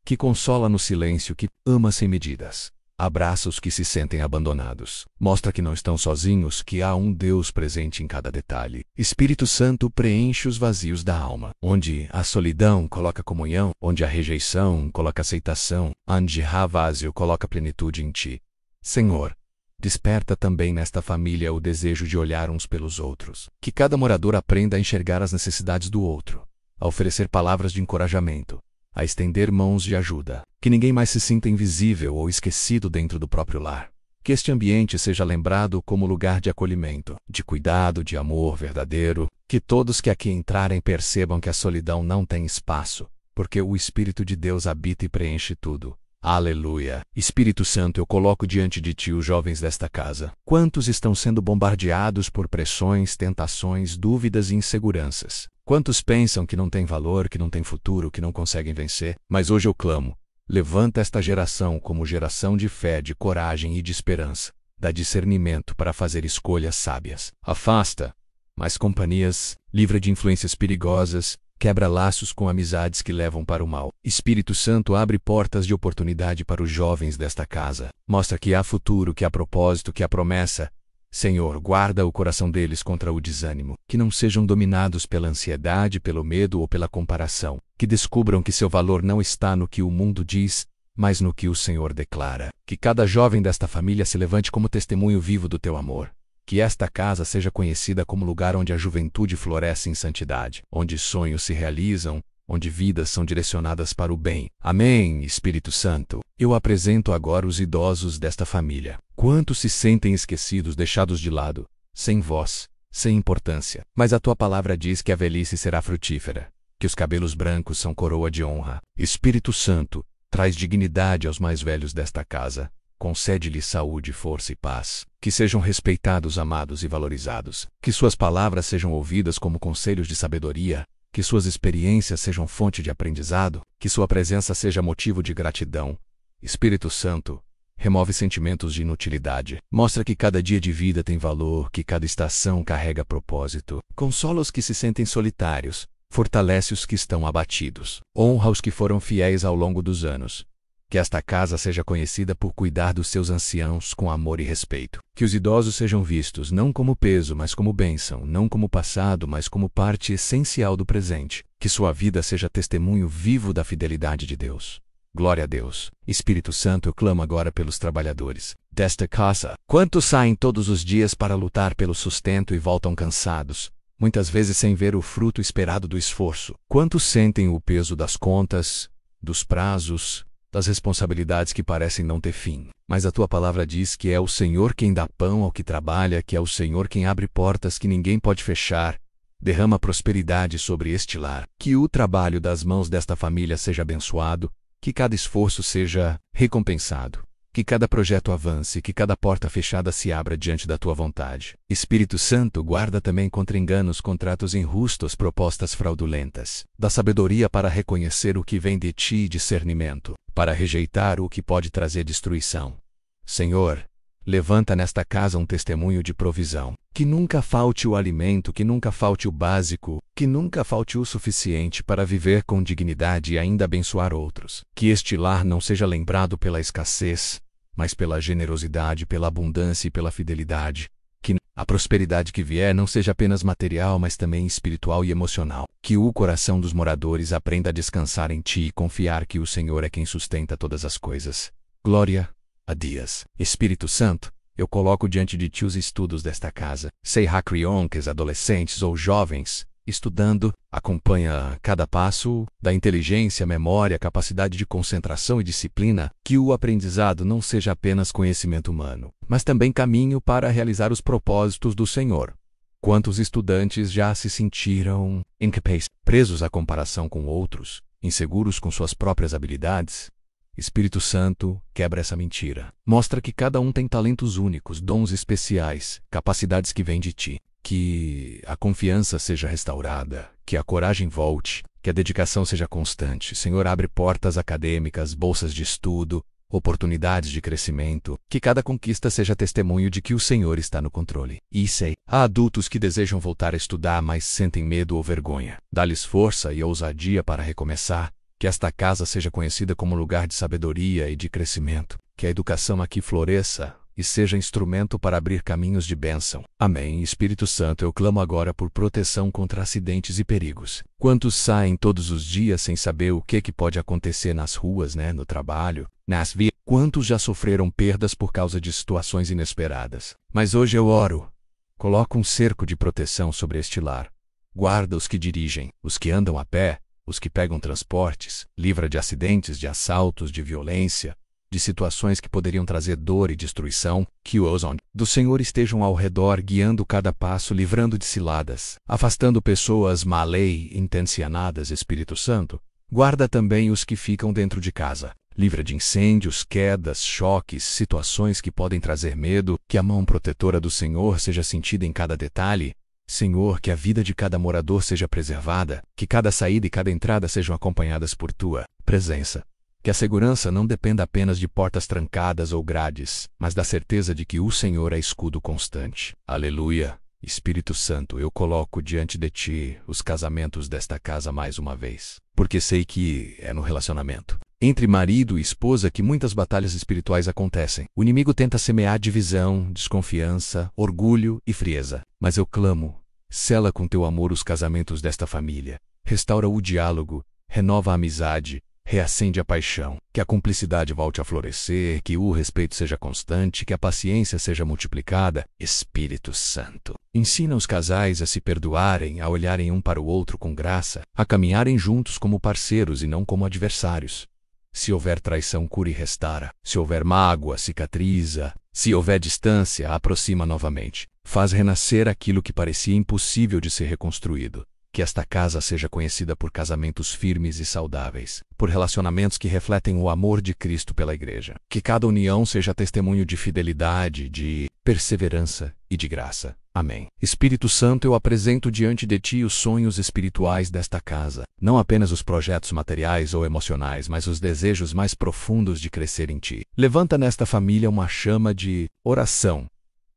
que consola no silêncio, que ama sem medidas. Abraça os que se sentem abandonados. Mostra que não estão sozinhos, que há um Deus presente em cada detalhe. Espírito Santo, preenche os vazios da alma. Onde a solidão coloca comunhão, onde a rejeição coloca aceitação, onde há vazio coloca plenitude em ti. Senhor, desperta também nesta família o desejo de olhar uns pelos outros. Que cada morador aprenda a enxergar as necessidades do outro, a oferecer palavras de encorajamento, a estender mãos de ajuda. Que ninguém mais se sinta invisível ou esquecido dentro do próprio lar. Que este ambiente seja lembrado como lugar de acolhimento, de cuidado, de amor verdadeiro. Que todos que aqui entrarem percebam que a solidão não tem espaço, porque o Espírito de Deus habita e preenche tudo. Aleluia! Espírito Santo, eu coloco diante de ti os jovens desta casa. Quantos estão sendo bombardeados por pressões, tentações, dúvidas e inseguranças? Quantos pensam que não tem valor, que não tem futuro, que não conseguem vencer? Mas hoje eu clamo: levanta esta geração como geração de fé, de coragem e de esperança. Dá discernimento para fazer escolhas sábias. Afasta mais companhias, livra de influências perigosas, quebra laços com amizades que levam para o mal. Espírito Santo, abre portas de oportunidade para os jovens desta casa. Mostra que há futuro, que há propósito, que há promessa. Senhor, guarda o coração deles contra o desânimo. Que não sejam dominados pela ansiedade, pelo medo ou pela comparação. Que descubram que seu valor não está no que o mundo diz, mas no que o Senhor declara. Que cada jovem desta família se levante como testemunho vivo do teu amor. Que esta casa seja conhecida como lugar onde a juventude floresce em santidade, onde sonhos se realizam, onde vidas são direcionadas para o bem. Amém. Espírito Santo, eu apresento agora os idosos desta família. Quantos se sentem esquecidos, deixados de lado, sem voz, sem importância? Mas a tua palavra diz que a velhice será frutífera, que os cabelos brancos são coroa de honra. Espírito Santo, traz dignidade aos mais velhos desta casa. Concede-lhes saúde, força e paz. Que sejam respeitados, amados e valorizados. Que suas palavras sejam ouvidas como conselhos de sabedoria. Que suas experiências sejam fonte de aprendizado. Que sua presença seja motivo de gratidão. Espírito Santo, remove sentimentos de inutilidade. Mostra que cada dia de vida tem valor, que cada estação carrega propósito. Consola os que se sentem solitários. Fortalece os que estão abatidos. Honra os que foram fiéis ao longo dos anos. Que esta casa seja conhecida por cuidar dos seus anciãos com amor e respeito. Que os idosos sejam vistos não como peso, mas como bênção, não como passado, mas como parte essencial do presente. Que sua vida seja testemunho vivo da fidelidade de Deus. Glória a Deus. Espírito Santo, eu clamo agora pelos trabalhadores desta casa. Quantos saem todos os dias para lutar pelo sustento e voltam cansados, muitas vezes sem ver o fruto esperado do esforço? Quantos sentem o peso das contas, dos prazos, das responsabilidades que parecem não ter fim? Mas a tua palavra diz que é o Senhor quem dá pão ao que trabalha, que é o Senhor quem abre portas que ninguém pode fechar, derrama prosperidade sobre este lar. Que o trabalho das mãos desta família seja abençoado, que cada esforço seja recompensado, que cada projeto avance, que cada porta fechada se abra diante da tua vontade. Espírito Santo, guarda também contra enganos, contratos injustos, propostas fraudulentas. Dá sabedoria para reconhecer o que vem de ti e discernimento, para rejeitar o que pode trazer destruição. Senhor, levanta nesta casa um testemunho de provisão. Que nunca falte o alimento, que nunca falte o básico, que nunca falte o suficiente para viver com dignidade e ainda abençoar outros. Que este lar não seja lembrado pela escassez, mas pela generosidade, pela abundância e pela fidelidade. Que a prosperidade que vier não seja apenas material, mas também espiritual e emocional. Que o coração dos moradores aprenda a descansar em ti e confiar que o Senhor é quem sustenta todas as coisas. Glória a Deus. Espírito Santo, eu coloco diante de ti os estudos desta casa. Seja crianças, adolescentes ou jovens, estudando, acompanha cada passo da inteligência, memória, capacidade de concentração e disciplina. Que o aprendizado não seja apenas conhecimento humano, mas também caminho para realizar os propósitos do Senhor. Quantos estudantes já se sentiram incapazes, presos à comparação com outros, inseguros com suas próprias habilidades? Espírito Santo, quebra essa mentira. Mostra que cada um tem talentos únicos, dons especiais, capacidades que vêm de ti. Que a confiança seja restaurada, que a coragem volte, que a dedicação seja constante. Senhor, abre portas acadêmicas, bolsas de estudo, oportunidades de crescimento, que cada conquista seja testemunho de que o Senhor está no controle. E sei, há adultos que desejam voltar a estudar, mas sentem medo ou vergonha. Dá-lhes força e ousadia para recomeçar, que esta casa seja conhecida como lugar de sabedoria e de crescimento, que a educação aqui floresça e seja instrumento para abrir caminhos de bênção. Amém. Espírito Santo, eu clamo agora por proteção contra acidentes e perigos. Quantos saem todos os dias sem saber o que pode acontecer nas ruas, no trabalho, nas vias? Quantos já sofreram perdas por causa de situações inesperadas? Mas hoje eu oro. Coloca um cerco de proteção sobre este lar. Guarda os que dirigem, os que andam a pé, os que pegam transportes. Livra de acidentes, de assaltos, de violência, de situações que poderiam trazer dor e destruição, que os do Senhor estejam ao redor, guiando cada passo, livrando de ciladas, afastando pessoas mal-intencionadas. Espírito Santo, guarda também os que ficam dentro de casa. Livra de incêndios, quedas, choques, situações que podem trazer medo, que a mão protetora do Senhor seja sentida em cada detalhe. Senhor, que a vida de cada morador seja preservada, que cada saída e cada entrada sejam acompanhadas por Tua presença. Que a segurança não dependa apenas de portas trancadas ou grades, mas da certeza de que o Senhor é escudo constante. Aleluia. Espírito Santo, eu coloco diante de Ti os casamentos desta casa mais uma vez, porque sei que é no relacionamento entre marido e esposa que muitas batalhas espirituais acontecem. O inimigo tenta semear divisão, desconfiança, orgulho e frieza. Mas eu clamo, sela com Teu amor os casamentos desta família. Restaura o diálogo, renova a amizade, reacende a paixão, que a cumplicidade volte a florescer, que o respeito seja constante, que a paciência seja multiplicada. Espírito Santo, ensina os casais a se perdoarem, a olharem um para o outro com graça, a caminharem juntos como parceiros e não como adversários. Se houver traição, cura e restaura. Se houver mágoa, cicatriza. Se houver distância, aproxima novamente. Faz renascer aquilo que parecia impossível de ser reconstruído. Que esta casa seja conhecida por casamentos firmes e saudáveis, por relacionamentos que refletem o amor de Cristo pela Igreja. Que cada união seja testemunho de fidelidade, de perseverança e de graça. Amém. Espírito Santo, eu apresento diante de Ti os sonhos espirituais desta casa. Não apenas os projetos materiais ou emocionais, mas os desejos mais profundos de crescer em Ti. Levanta nesta família uma chama de oração.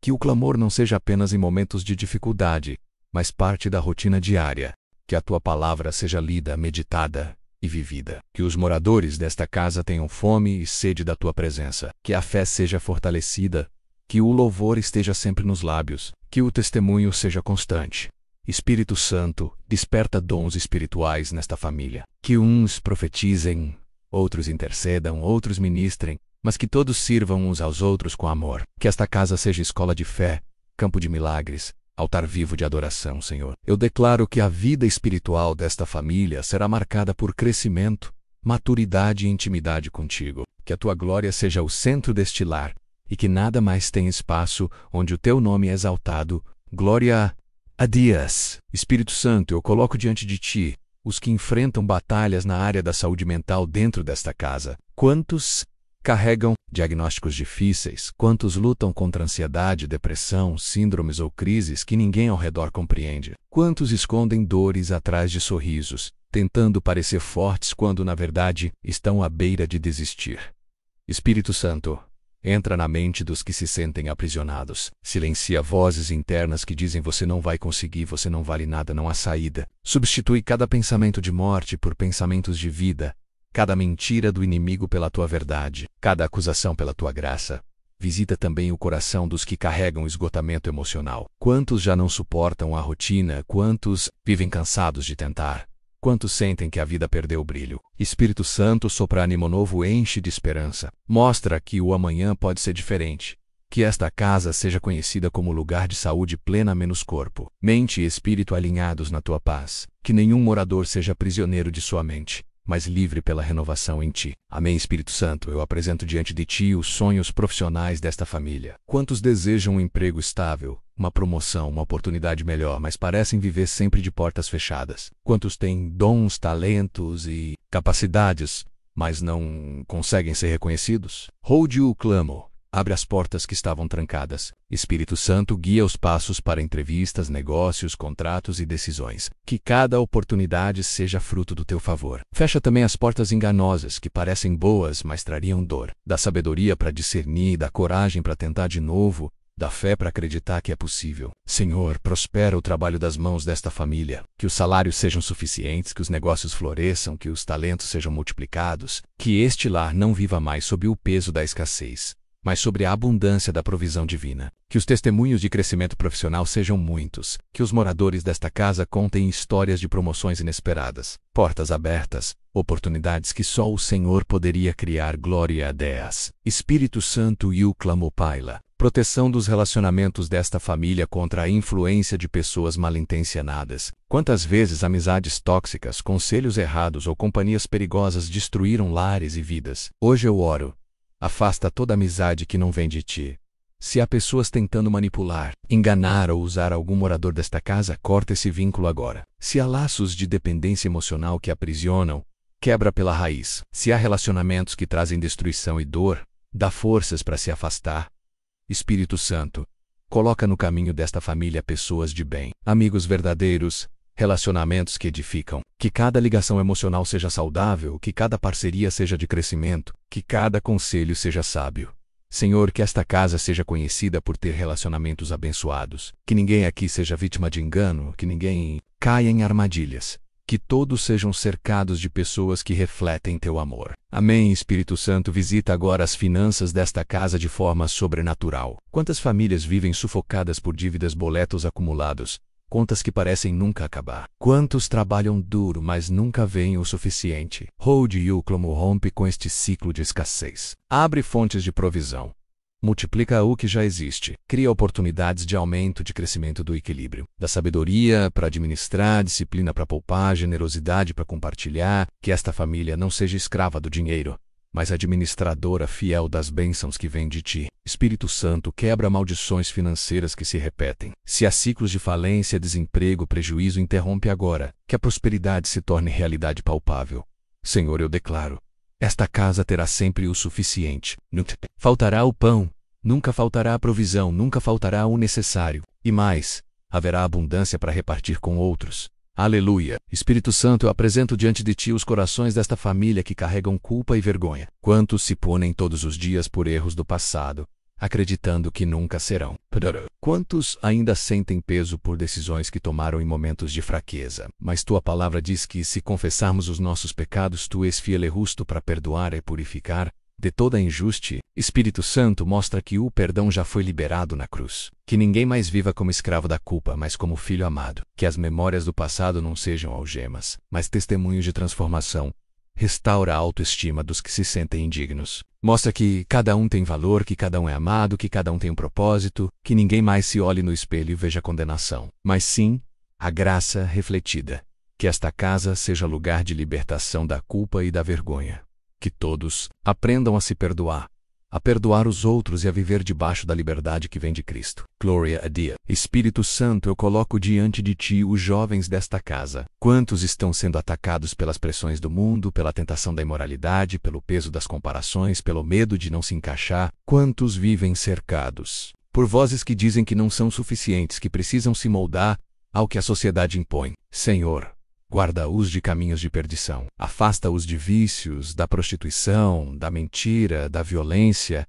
Que o clamor não seja apenas em momentos de dificuldade, mas parte da rotina diária. Que a Tua palavra seja lida, meditada e vivida. Que os moradores desta casa tenham fome e sede da Tua presença. Que a fé seja fortalecida. Que o louvor esteja sempre nos lábios. Que o testemunho seja constante. Espírito Santo, desperta dons espirituais nesta família. Que uns profetizem, outros intercedam, outros ministrem, mas que todos sirvam uns aos outros com amor. Que esta casa seja escola de fé, campo de milagres, altar vivo de adoração, Senhor. Eu declaro que a vida espiritual desta família será marcada por crescimento, maturidade e intimidade contigo. Que a Tua glória seja o centro deste lar e que nada mais tenha espaço onde o Teu nome é exaltado. Glória a Deus. Espírito Santo, eu coloco diante de Ti os que enfrentam batalhas na área da saúde mental dentro desta casa. Quantos carregam diagnósticos difíceis? Quantos lutam contra ansiedade, depressão, síndromes ou crises que ninguém ao redor compreende? Quantos escondem dores atrás de sorrisos, tentando parecer fortes quando, na verdade, estão à beira de desistir? Espírito Santo, entra na mente dos que se sentem aprisionados. Silencia vozes internas que dizem: você não vai conseguir, você não vale nada, não há saída. Substitui cada pensamento de morte por pensamentos de vida. Cada mentira do inimigo pela Tua verdade, cada acusação pela Tua graça. Visita também o coração dos que carregam esgotamento emocional. Quantos já não suportam a rotina? Quantos vivem cansados de tentar? Quantos sentem que a vida perdeu o brilho? Espírito Santo, sopra ânimo novo, enche de esperança. Mostra que o amanhã pode ser diferente. Que esta casa seja conhecida como lugar de saúde plena menos corpo, mente e espírito alinhados na Tua paz. Que nenhum morador seja prisioneiro de sua mente, mas livre pela renovação em Ti. Amém. Espírito Santo, eu apresento diante de Ti os sonhos profissionais desta família. Quantos desejam um emprego estável, uma promoção, uma oportunidade melhor, mas parecem viver sempre de portas fechadas? Quantos têm dons, talentos e capacidades, mas não conseguem ser reconhecidos? Hold-o, clamo. Abre as portas que estavam trancadas. Espírito Santo, guia os passos para entrevistas, negócios, contratos e decisões. Que cada oportunidade seja fruto do teu favor. Fecha também as portas enganosas, que parecem boas, mas trariam dor. Dá sabedoria para discernir, dá coragem para tentar de novo, dá fé para acreditar que é possível. Senhor, prospera o trabalho das mãos desta família. Que os salários sejam suficientes, que os negócios floresçam, que os talentos sejam multiplicados. Que este lar não viva mais sob o peso da escassez, mas sobre a abundância da provisão divina. Que os testemunhos de crescimento profissional sejam muitos. Que os moradores desta casa contem histórias de promoções inesperadas, portas abertas, oportunidades que só o Senhor poderia criar. Glória a Deus. Espírito Santo, eu clamo Paila. Proteção dos relacionamentos desta família contra a influência de pessoas malintencionadas. Quantas vezes amizades tóxicas, conselhos errados ou companhias perigosas destruíram lares e vidas. Hoje eu oro. Afasta toda amizade que não vem de ti. Se há pessoas tentando manipular, enganar ou usar algum morador desta casa, corta esse vínculo agora. Se há laços de dependência emocional que aprisionam, quebra pela raiz. Se há relacionamentos que trazem destruição e dor, dá forças para se afastar. Espírito Santo, coloca no caminho desta família pessoas de bem, amigos verdadeiros, relacionamentos que edificam. Que cada ligação emocional seja saudável, que cada parceria seja de crescimento, que cada conselho seja sábio. Senhor, que esta casa seja conhecida por ter relacionamentos abençoados. Que ninguém aqui seja vítima de engano, que ninguém caia em armadilhas. Que todos sejam cercados de pessoas que refletem teu amor. Amém. Espírito Santo, visita agora as finanças desta casa de forma sobrenatural. Quantas famílias vivem sufocadas por dívidas, boletos acumulados, contas que parecem nunca acabar. Quantos trabalham duro, mas nunca veem o suficiente. Hold-o, clamo, rompe com este ciclo de escassez. Abre fontes de provisão. Multiplica o que já existe. Cria oportunidades de aumento, de crescimento do equilíbrio. Da sabedoria para administrar, disciplina para poupar, generosidade para compartilhar. Que esta família não seja escrava do dinheiro, mas administradora fiel das bênçãos que vêm de ti. Espírito Santo, quebra maldições financeiras que se repetem. Se há ciclos de falência, desemprego, prejuízo, interrompe agora. Que a prosperidade se torne realidade palpável. Senhor, eu declaro, esta casa terá sempre o suficiente. Nunca faltará o pão, nunca faltará a provisão, nunca faltará o necessário. E mais, haverá abundância para repartir com outros. Aleluia. Espírito Santo, eu apresento diante de ti os corações desta família que carregam culpa e vergonha. Quantos se punem todos os dias por erros do passado, acreditando que nunca serão. Quantos ainda sentem peso por decisões que tomaram em momentos de fraqueza. Mas tua palavra diz que, se confessarmos os nossos pecados, tu és fiel e justo para perdoar e purificar de toda injustiça. Espírito Santo, mostra que o perdão já foi liberado na cruz. Que ninguém mais viva como escravo da culpa, mas como filho amado. Que as memórias do passado não sejam algemas, mas testemunhos de transformação. Restaura a autoestima dos que se sentem indignos. Mostra que cada um tem valor, que cada um é amado, que cada um tem um propósito, que ninguém mais se olhe no espelho e veja condenação, mas sim a graça refletida. Que esta casa seja lugar de libertação da culpa e da vergonha. Que todos aprendam a se perdoar, a perdoar os outros e a viver debaixo da liberdade que vem de Cristo. Glória a Deus. Espírito Santo, eu coloco diante de ti os jovens desta casa. Quantos estão sendo atacados pelas pressões do mundo, pela tentação da imoralidade, pelo peso das comparações, pelo medo de não se encaixar? Quantos vivem cercados por vozes que dizem que não são suficientes, que precisam se moldar ao que a sociedade impõe? Senhor, guarda-os de caminhos de perdição. Afasta-os de vícios, da prostituição, da mentira, da violência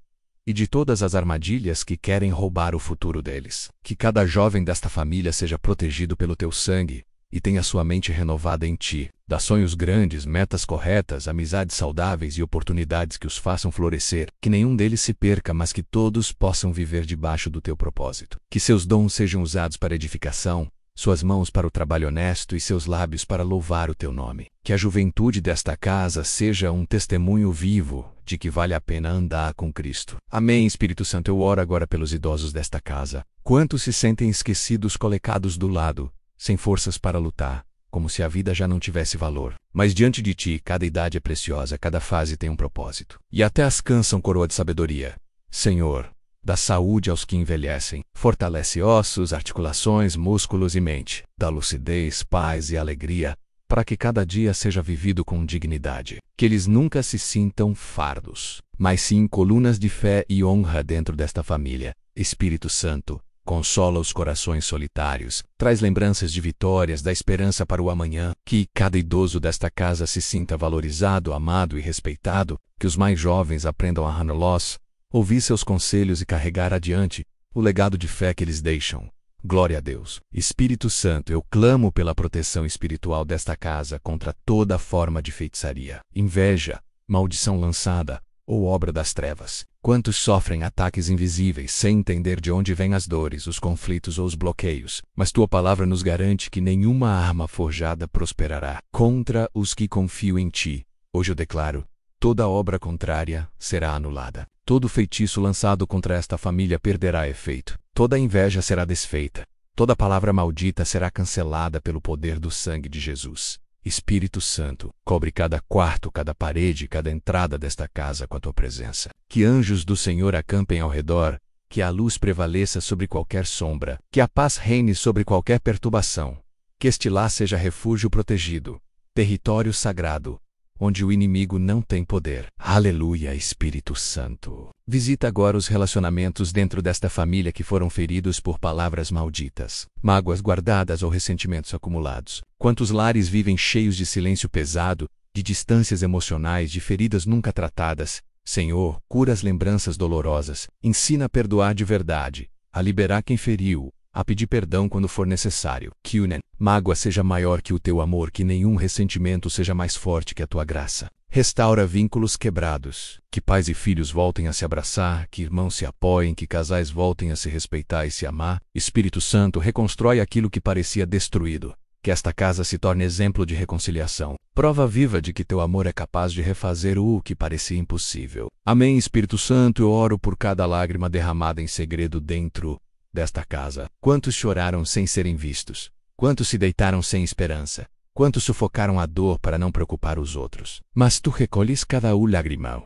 e de todas as armadilhas que querem roubar o futuro deles. Que cada jovem desta família seja protegido pelo teu sangue e tenha sua mente renovada em ti. Dá sonhos grandes, metas corretas, amizades saudáveis e oportunidades que os façam florescer. Que nenhum deles se perca, mas que todos possam viver debaixo do teu propósito. Que seus dons sejam usados para edificação, suas mãos para o trabalho honesto e seus lábios para louvar o teu nome. Que a juventude desta casa seja um testemunho vivo de que vale a pena andar com Cristo. Amém. Espírito Santo, eu oro agora pelos idosos desta casa. Quantos se sentem esquecidos, colocados do lado, sem forças para lutar, como se a vida já não tivesse valor. Mas diante de ti, cada idade é preciosa, cada fase tem um propósito. E até as cãs são coroa de sabedoria. Senhor, dá saúde aos que envelhecem, fortalece ossos, articulações, músculos e mente, dá lucidez, paz e alegria para que cada dia seja vivido com dignidade. Que eles nunca se sintam fardos, mas sim colunas de fé e honra dentro desta família. Espírito Santo, consola os corações solitários, traz lembranças de vitórias, da esperança para o amanhã, que cada idoso desta casa se sinta valorizado, amado e respeitado, que os mais jovens aprendam a honrá-los, ouvir seus conselhos e carregar adiante o legado de fé que eles deixam. Glória a Deus. Espírito Santo, eu clamo pela proteção espiritual desta casa contra toda forma de feitiçaria, inveja, maldição lançada ou obra das trevas. Quantos sofrem ataques invisíveis sem entender de onde vêm as dores, os conflitos ou os bloqueios, mas tua palavra nos garante que nenhuma arma forjada prosperará contra os que confiam em ti. Hoje eu declaro, toda obra contrária será anulada. Todo feitiço lançado contra esta família perderá efeito. Toda inveja será desfeita. Toda palavra maldita será cancelada pelo poder do sangue de Jesus. Espírito Santo, cobre cada quarto, cada parede, cada entrada desta casa com a tua presença. Que anjos do Senhor acampem ao redor, que a luz prevaleça sobre qualquer sombra, que a paz reine sobre qualquer perturbação, que este lar seja refúgio protegido, território sagrado, onde o inimigo não tem poder. Aleluia, Espírito Santo. Visita agora os relacionamentos dentro desta família que foram feridos por palavras malditas, mágoas guardadas ou ressentimentos acumulados. Quantos lares vivem cheios de silêncio pesado, de distâncias emocionais, de feridas nunca tratadas. Senhor, cura as lembranças dolorosas, ensina a perdoar de verdade, a liberar quem feriu, a pedir perdão quando for necessário. Que mágoa seja maior que o teu amor, que nenhum ressentimento seja mais forte que a tua graça. Restaura vínculos quebrados, que pais e filhos voltem a se abraçar, que irmãos se apoiem, que casais voltem a se respeitar e se amar. Espírito Santo, reconstrói aquilo que parecia destruído. Que esta casa se torne exemplo de reconciliação, prova viva de que teu amor é capaz de refazer o que parecia impossível. Amém, Espírito Santo, eu oro por cada lágrima derramada em segredo dentro desta casa. Quantos choraram sem serem vistos? Quantos se deitaram sem esperança? Quantos sufocaram a dor para não preocupar os outros? Mas tu recolhes cada lágrima.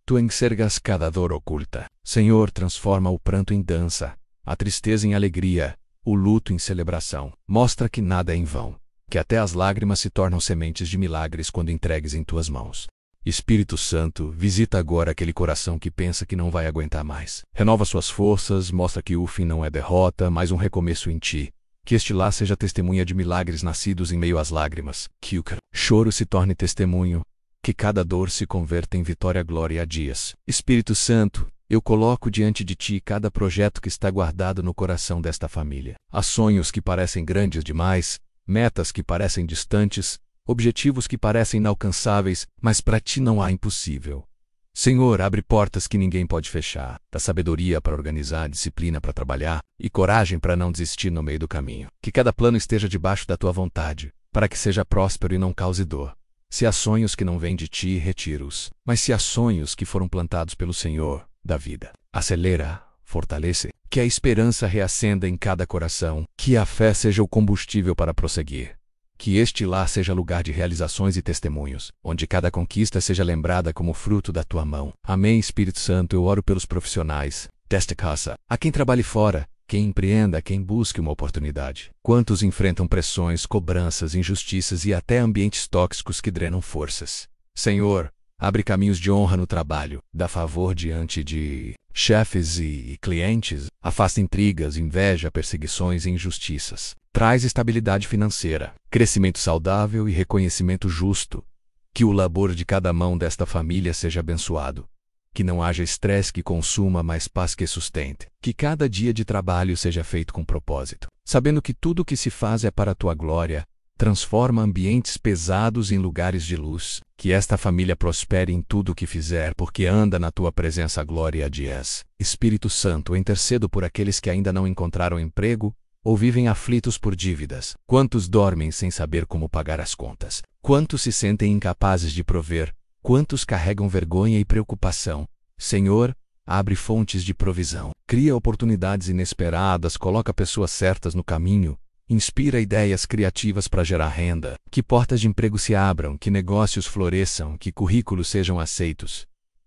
Tu enxergas cada dor oculta. Senhor, transforma o pranto em dança, a tristeza em alegria, o luto em celebração. Mostra que nada é em vão, que até as lágrimas se tornam sementes de milagres quando entregues em tuas mãos. Espírito Santo, visita agora aquele coração que pensa que não vai aguentar mais. Renova suas forças, mostra que o fim não é derrota, mas um recomeço em ti. Que este lar seja testemunha de milagres nascidos em meio às lágrimas. Que o choro se torne testemunho. Que cada dor se converta em vitória, glória a dias. Espírito Santo, eu coloco diante de ti cada projeto que está guardado no coração desta família. Há sonhos que parecem grandes demais, metas que parecem distantes, objetivos que parecem inalcançáveis, mas para ti não há impossível. Senhor, abre portas que ninguém pode fechar, dá sabedoria para organizar, disciplina para trabalhar e coragem para não desistir no meio do caminho. Que cada plano esteja debaixo da tua vontade, para que seja próspero e não cause dor. Se há sonhos que não vêm de ti, retira-os. Mas se há sonhos que foram plantados pelo Senhor, da vida, acelera, fortalece. Que a esperança reacenda em cada coração, que a fé seja o combustível para prosseguir. Que este lar seja lugar de realizações e testemunhos, onde cada conquista seja lembrada como fruto da tua mão. Amém, Espírito Santo, eu oro pelos profissionais desta casa, a quem trabalhe fora, quem empreenda, quem busque uma oportunidade. Quantos enfrentam pressões, cobranças, injustiças e até ambientes tóxicos que drenam forças. Senhor, abre caminhos de honra no trabalho, dá favor diante de chefes e clientes, afasta intrigas, inveja, perseguições e injustiças. Traz estabilidade financeira, crescimento saudável e reconhecimento justo. Que o labor de cada mão desta família seja abençoado. Que não haja estresse que consuma, mas paz que sustente. Que cada dia de trabalho seja feito com propósito, sabendo que tudo o que se faz é para a tua glória. Transforma ambientes pesados em lugares de luz. Que esta família prospere em tudo o que fizer, porque anda na tua presença, glória a dias. Espírito Santo, eu intercedo por aqueles que ainda não encontraram emprego ou vivem aflitos por dívidas. Quantos dormem sem saber como pagar as contas? Quantos se sentem incapazes de prover? Quantos carregam vergonha e preocupação? Senhor, abre fontes de provisão. Cria oportunidades inesperadas, coloca pessoas certas no caminho. Inspira ideias criativas para gerar renda. Que portas de emprego se abram, que negócios floresçam, que currículos sejam aceitos.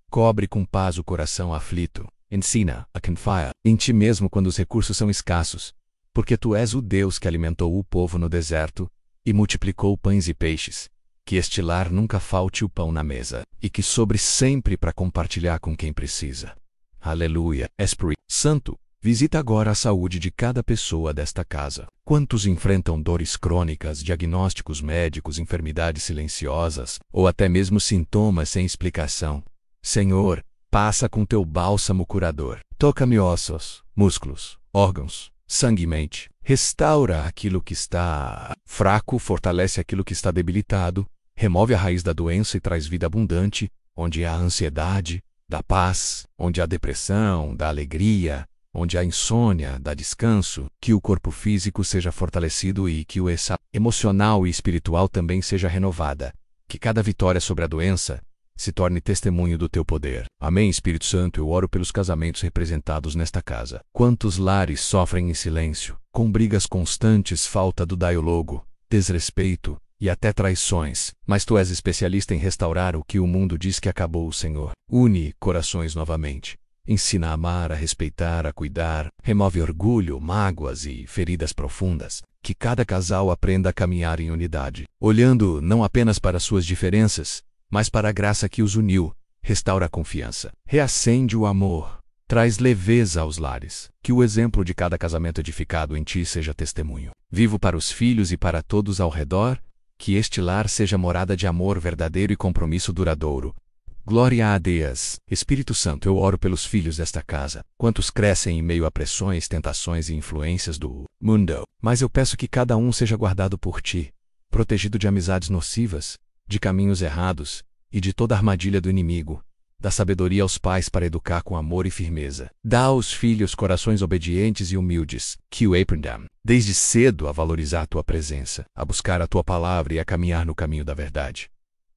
Cobre com paz o coração aflito. Ensina a confiar em ti mesmo quando os recursos são escassos. Porque tu és o Deus que alimentou o povo no deserto, e multiplicou pães e peixes. Que este lar nunca falte o pão na mesa, e que sobre sempre para compartilhar com quem precisa. Aleluia. Espírito Santo, visita agora a saúde de cada pessoa desta casa. Quantos enfrentam dores crônicas, diagnósticos médicos, enfermidades silenciosas, ou até mesmo sintomas sem explicação? Senhor, passa com teu bálsamo curador. Toca-me ossos, músculos, órgãos, sangue e mente. Restaura aquilo que está fraco, fortalece aquilo que está debilitado, remove a raiz da doença e traz vida abundante, onde há ansiedade, dá paz, onde há depressão, dá alegria, onde há insônia, dá descanso, que o corpo físico seja fortalecido e que o emocional e espiritual também seja renovada, que cada vitória sobre a doença se torne testemunho do teu poder. Amém, Espírito Santo, eu oro pelos casamentos representados nesta casa. Quantos lares sofrem em silêncio, com brigas constantes, falta do diálogo, desrespeito e até traições, mas tu és especialista em restaurar o que o mundo diz que acabou, Senhor. Une corações novamente. Ensina a amar, a respeitar, a cuidar, remove orgulho, mágoas e feridas profundas. Que cada casal aprenda a caminhar em unidade, olhando não apenas para suas diferenças, mas para a graça que os uniu. Restaura a confiança, reacende o amor, traz leveza aos lares. Que o exemplo de cada casamento edificado em ti seja testemunho vivo para os filhos e para todos ao redor. Que este lar seja morada de amor verdadeiro e compromisso duradouro. Glória a Deus. Espírito Santo, eu oro pelos filhos desta casa. Quantos crescem em meio a pressões, tentações e influências do mundo. Mas eu peço que cada um seja guardado por ti, protegido de amizades nocivas, de caminhos errados e de toda armadilha do inimigo. Dá sabedoria aos pais para educar com amor e firmeza. Dá aos filhos corações obedientes e humildes, que o aprendam desde cedo a valorizar a tua presença, a buscar a tua palavra e a caminhar no caminho da verdade.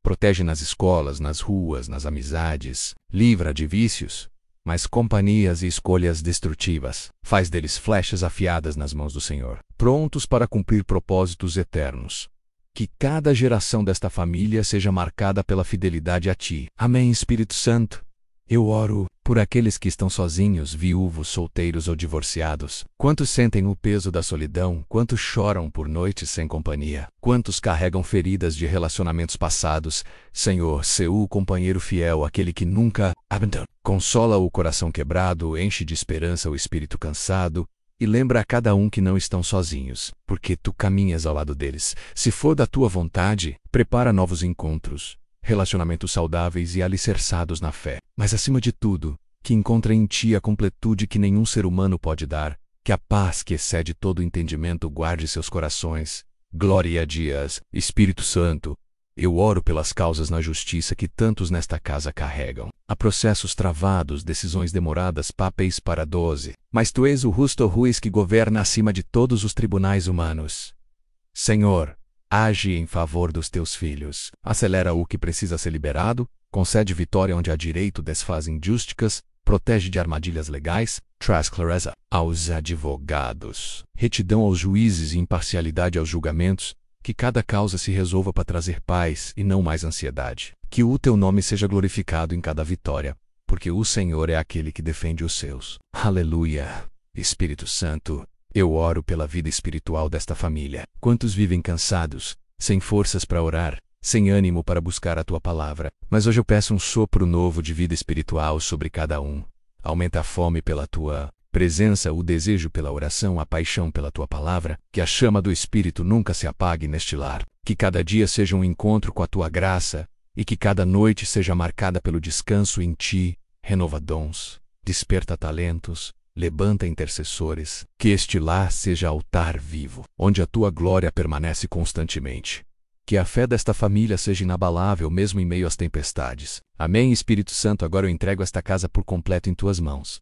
Protege nas escolas, nas ruas, nas amizades. Livra de vícios, mas companhias e escolhas destrutivas. Faz deles flechas afiadas nas mãos do Senhor, prontos para cumprir propósitos eternos. Que cada geração desta família seja marcada pela fidelidade a ti. Amém, Espírito Santo. Eu oro por aqueles que estão sozinhos, viúvos, solteiros ou divorciados. Quantos sentem o peso da solidão? Quantos choram por noites sem companhia? Quantos carregam feridas de relacionamentos passados? Senhor, sê o companheiro fiel, aquele que nunca abandona. Consola o coração quebrado, enche de esperança o espírito cansado, e lembra a cada um que não estão sozinhos, porque tu caminhas ao lado deles. Se for da tua vontade, prepara novos encontros, relacionamentos saudáveis e alicerçados na fé. Mas acima de tudo, que encontre em ti a completude que nenhum ser humano pode dar, que a paz que excede todo entendimento guarde seus corações. Glória a Deus. Espírito Santo, eu oro pelas causas na justiça que tantos nesta casa carregam. Há processos travados, decisões demoradas, papéis para 12. Mas tu és o justo juiz que governa acima de todos os tribunais humanos. Senhor, age em favor dos teus filhos. Acelera o que precisa ser liberado, concede vitória onde há direito, desfaz injusticas, protege de armadilhas legais, traz clareza aos advogados, retidão aos juízes e imparcialidade aos julgamentos. Que cada causa se resolva para trazer paz e não mais ansiedade. Que o teu nome seja glorificado em cada vitória, porque o Senhor é aquele que defende os seus. Aleluia. Espírito Santo, eu oro pela vida espiritual desta família. Quantos vivem cansados, sem forças para orar, sem ânimo para buscar a tua palavra. Mas hoje eu peço um sopro novo de vida espiritual sobre cada um. Aumenta a fome pela tua presença, o desejo pela oração, a paixão pela tua palavra, que a chama do Espírito nunca se apague neste lar, que cada dia seja um encontro com a tua graça, e que cada noite seja marcada pelo descanso em ti, renova dons, desperta talentos, levanta intercessores, que este lar seja altar vivo, onde a tua glória permanece constantemente. Que a fé desta família seja inabalável mesmo em meio às tempestades. Amém, Espírito Santo, agora eu entrego esta casa por completo em tuas mãos.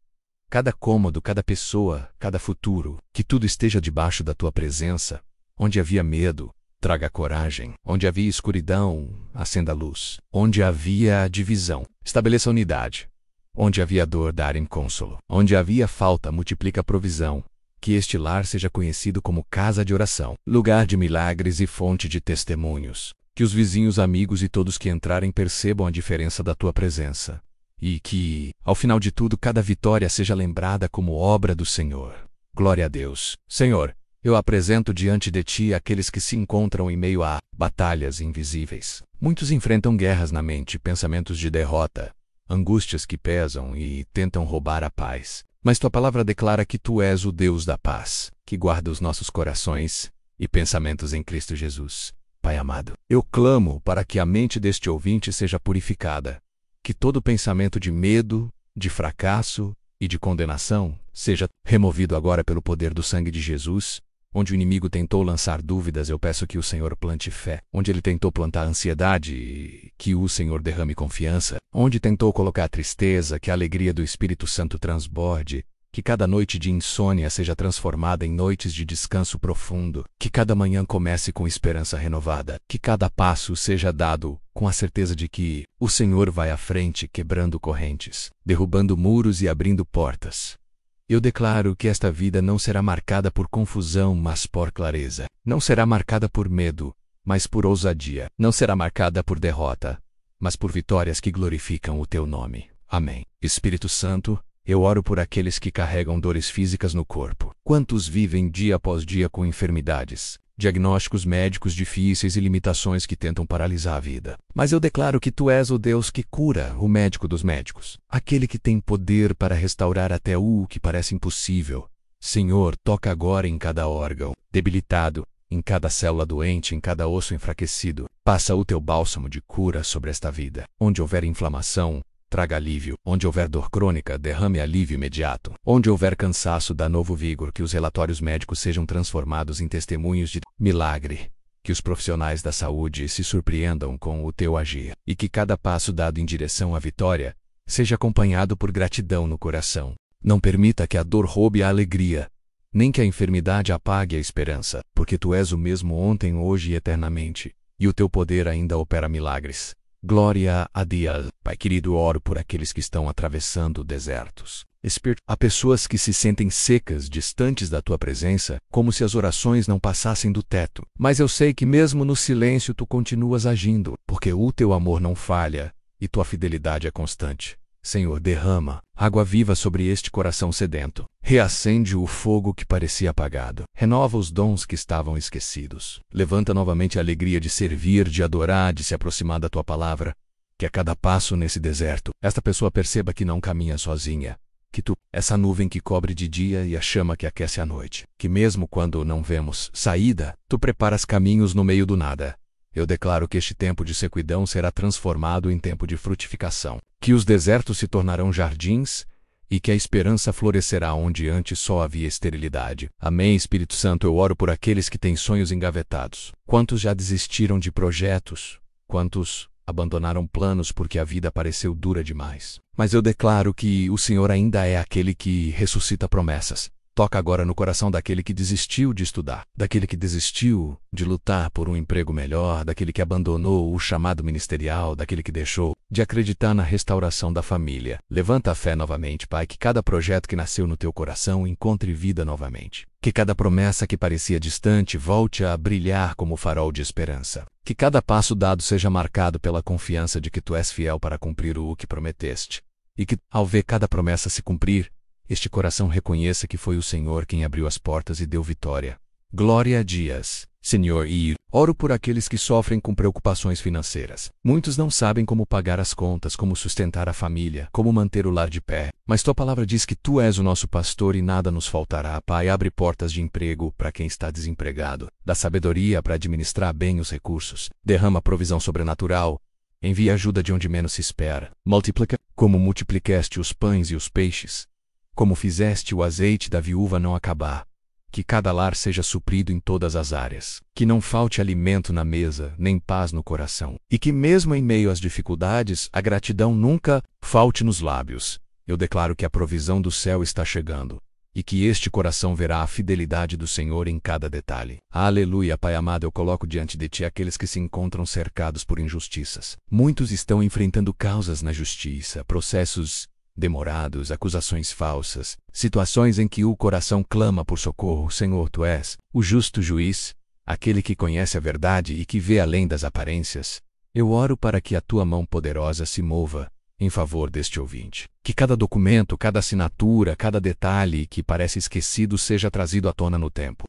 Cada cômodo, cada pessoa, cada futuro, que tudo esteja debaixo da tua presença. Onde havia medo, traga coragem. Onde havia escuridão, acenda a luz. Onde havia divisão, estabeleça unidade. Onde havia dor, dá-lhe consolo. Onde havia falta, multiplica a provisão. Que este lar seja conhecido como casa de oração, lugar de milagres e fonte de testemunhos. Que os vizinhos, amigos e todos que entrarem percebam a diferença da tua presença. E que, ao final de tudo, cada vitória seja lembrada como obra do Senhor. Glória a Deus. Senhor, Eu apresento diante de ti aqueles que se encontram em meio a batalhas invisíveis. Muitos enfrentam guerras na mente, pensamentos de derrota, angústias que pesam e tentam roubar a paz. Mas tua palavra declara que tu és o Deus da paz, que guarda os nossos corações e pensamentos em Cristo Jesus. Pai amado, eu clamo para que a mente deste ouvinte seja purificada, que todo pensamento de medo, de fracasso e de condenação seja removido agora pelo poder do sangue de Jesus. Onde o inimigo tentou lançar dúvidas, eu peço que o Senhor plante fé. Onde ele tentou plantar ansiedade, que o Senhor derrame confiança. Onde tentou colocar tristeza, que a alegria do Espírito Santo transborde. Que cada noite de insônia seja transformada em noites de descanso profundo. Que cada manhã comece com esperança renovada. Que cada passo seja dado com a certeza de que o Senhor vai à frente, quebrando correntes, derrubando muros e abrindo portas. Eu declaro que esta vida não será marcada por confusão, mas por clareza. Não será marcada por medo, mas por ousadia. Não será marcada por derrota, mas por vitórias que glorificam o teu nome. Amém. Espírito Santo, eu oro por aqueles que carregam dores físicas no corpo. Quantos vivem dia após dia com enfermidades, diagnósticos médicos difíceis e limitações que tentam paralisar a vida. Mas eu declaro que tu és o Deus que cura, o médico dos médicos, aquele que tem poder para restaurar até o que parece impossível. Senhor, toca agora em cada órgão debilitado, em cada célula doente, em cada osso enfraquecido. Passa o teu bálsamo de cura sobre esta vida. Onde houver inflamação, traga alívio. Onde houver dor crônica, derrame alívio imediato. Onde houver cansaço, dá novo vigor. Que os relatórios médicos sejam transformados em testemunhos de milagre. Que os profissionais da saúde se surpreendam com o teu agir. E que cada passo dado em direção à vitória seja acompanhado por gratidão no coração. Não permita que a dor roube a alegria, nem que a enfermidade apague a esperança, porque tu és o mesmo ontem, hoje e eternamente, e o teu poder ainda opera milagres. Glória a Deus. Pai querido, oro por aqueles que estão atravessando desertos. Espírito, há pessoas que se sentem secas, distantes da tua presença, como se as orações não passassem do teto. Mas eu sei que mesmo no silêncio tu continuas agindo, porque o teu amor não falha e tua fidelidade é constante. Senhor, derrama água viva sobre este coração sedento. Reacende o fogo que parecia apagado. Renova os dons que estavam esquecidos. Levanta novamente a alegria de servir, de adorar, de se aproximar da tua palavra. Que a cada passo nesse deserto, esta pessoa perceba que não caminha sozinha. Que tu, essa nuvem que cobre de dia e a chama que aquece à noite. Que mesmo quando não vemos saída, tu preparas caminhos no meio do nada. Eu declaro que este tempo de sequidão será transformado em tempo de frutificação, que os desertos se tornarão jardins e que a esperança florescerá onde antes só havia esterilidade. Amém, Espírito Santo, eu oro por aqueles que têm sonhos engavetados. Quantos já desistiram de projetos? Quantos abandonaram planos porque a vida pareceu dura demais? Mas eu declaro que o Senhor ainda é aquele que ressuscita promessas. Toca agora no coração daquele que desistiu de estudar, daquele que desistiu de lutar por um emprego melhor, daquele que abandonou o chamado ministerial, daquele que deixou de acreditar na restauração da família. Levanta a fé novamente, Pai, que cada projeto que nasceu no teu coração encontre vida novamente. Que cada promessa que parecia distante volte a brilhar como farol de esperança. Que cada passo dado seja marcado pela confiança de que tu és fiel para cumprir o que prometeste. E que, ao ver cada promessa se cumprir, este coração reconheça que foi o Senhor quem abriu as portas e deu vitória. Glória a Deus, Senhor, e oro por aqueles que sofrem com preocupações financeiras. Muitos não sabem como pagar as contas, como sustentar a família, como manter o lar de pé. Mas tua palavra diz que tu és o nosso pastor e nada nos faltará. Pai, abre portas de emprego para quem está desempregado. Dá sabedoria para administrar bem os recursos. Derrama provisão sobrenatural. Envia ajuda de onde menos se espera. Multiplica, como multiplicaste os pães e os peixes. Como fizeste o azeite da viúva não acabar. Que cada lar seja suprido em todas as áreas. Que não falte alimento na mesa, nem paz no coração. E que mesmo em meio às dificuldades, a gratidão nunca falte nos lábios. Eu declaro que a provisão do céu está chegando. E que este coração verá a fidelidade do Senhor em cada detalhe. Aleluia, Pai amado, eu coloco diante de Ti aqueles que se encontram cercados por injustiças. Muitos estão enfrentando causas na justiça, processos demorados, acusações falsas, situações em que o coração clama por socorro. Senhor, tu és o justo juiz, aquele que conhece a verdade e que vê além das aparências. Eu oro para que a tua mão poderosa se mova em favor deste ouvinte. Que cada documento, cada assinatura, cada detalhe que parece esquecido seja trazido à tona no tempo.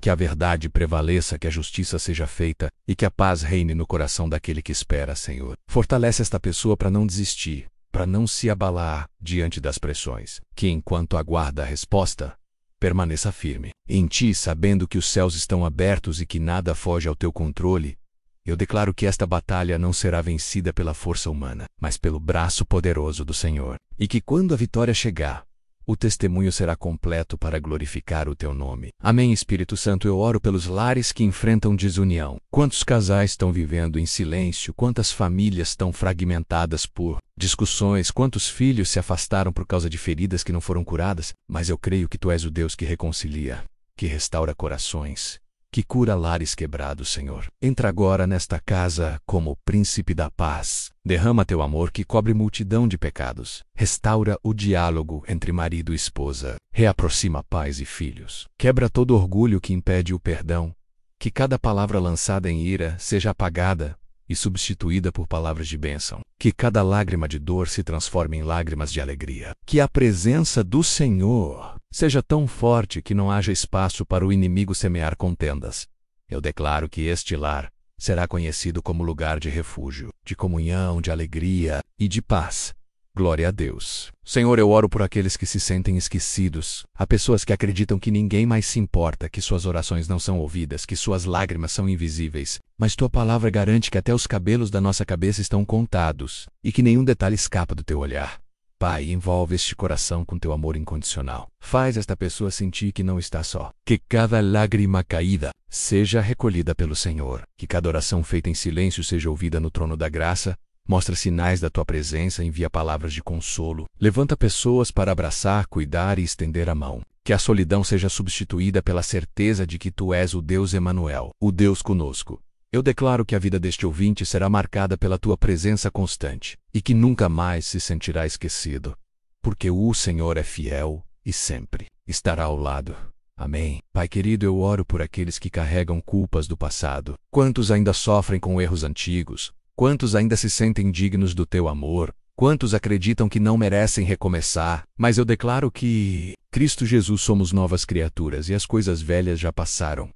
Que a verdade prevaleça, que a justiça seja feita e que a paz reine no coração daquele que espera, Senhor. Fortalece esta pessoa para não desistir, para não se abalar diante das pressões. Que enquanto aguarda a resposta, permaneça firme em ti, sabendo que os céus estão abertos e que nada foge ao teu controle. Eu declaro que esta batalha não será vencida pela força humana, mas pelo braço poderoso do Senhor. E que quando a vitória chegar, o testemunho será completo para glorificar o teu nome. Amém, Espírito Santo. Eu oro pelos lares que enfrentam desunião. Quantos casais estão vivendo em silêncio? Quantas famílias estão fragmentadas por discussões? Quantos filhos se afastaram por causa de feridas que não foram curadas? Mas eu creio que tu és o Deus que reconcilia, que restaura corações, que cura lares quebrados, Senhor. Entra agora nesta casa como o príncipe da paz. Derrama teu amor que cobre multidão de pecados. Restaura o diálogo entre marido e esposa. Reaproxima pais e filhos. Quebra todo orgulho que impede o perdão. Que cada palavra lançada em ira seja apagada e substituída por palavras de bênção. Que cada lágrima de dor se transforme em lágrimas de alegria. Que a presença do Senhor seja tão forte que não haja espaço para o inimigo semear contendas. Eu declaro que este lar será conhecido como lugar de refúgio, de comunhão, de alegria e de paz. Glória a Deus. Senhor, eu oro por aqueles que se sentem esquecidos. Há pessoas que acreditam que ninguém mais se importa, que suas orações não são ouvidas, que suas lágrimas são invisíveis. Mas tua palavra garante que até os cabelos da nossa cabeça estão contados e que nenhum detalhe escapa do teu olhar. Pai, envolve este coração com teu amor incondicional. Faz esta pessoa sentir que não está só. Que cada lágrima caída seja recolhida pelo Senhor. Que cada oração feita em silêncio seja ouvida no trono da graça. Mostra sinais da tua presença, envia palavras de consolo. Levanta pessoas para abraçar, cuidar e estender a mão. Que a solidão seja substituída pela certeza de que tu és o Deus Emanuel, o Deus conosco. Eu declaro que a vida deste ouvinte será marcada pela tua presença constante e que nunca mais se sentirá esquecido, porque o Senhor é fiel e sempre estará ao lado. Amém. Pai querido, eu oro por aqueles que carregam culpas do passado. Quantos ainda sofrem com erros antigos? Quantos ainda se sentem dignos do teu amor? Quantos acreditam que não merecem recomeçar? Mas eu declaro que Cristo Jesus somos novas criaturas e as coisas velhas já passaram.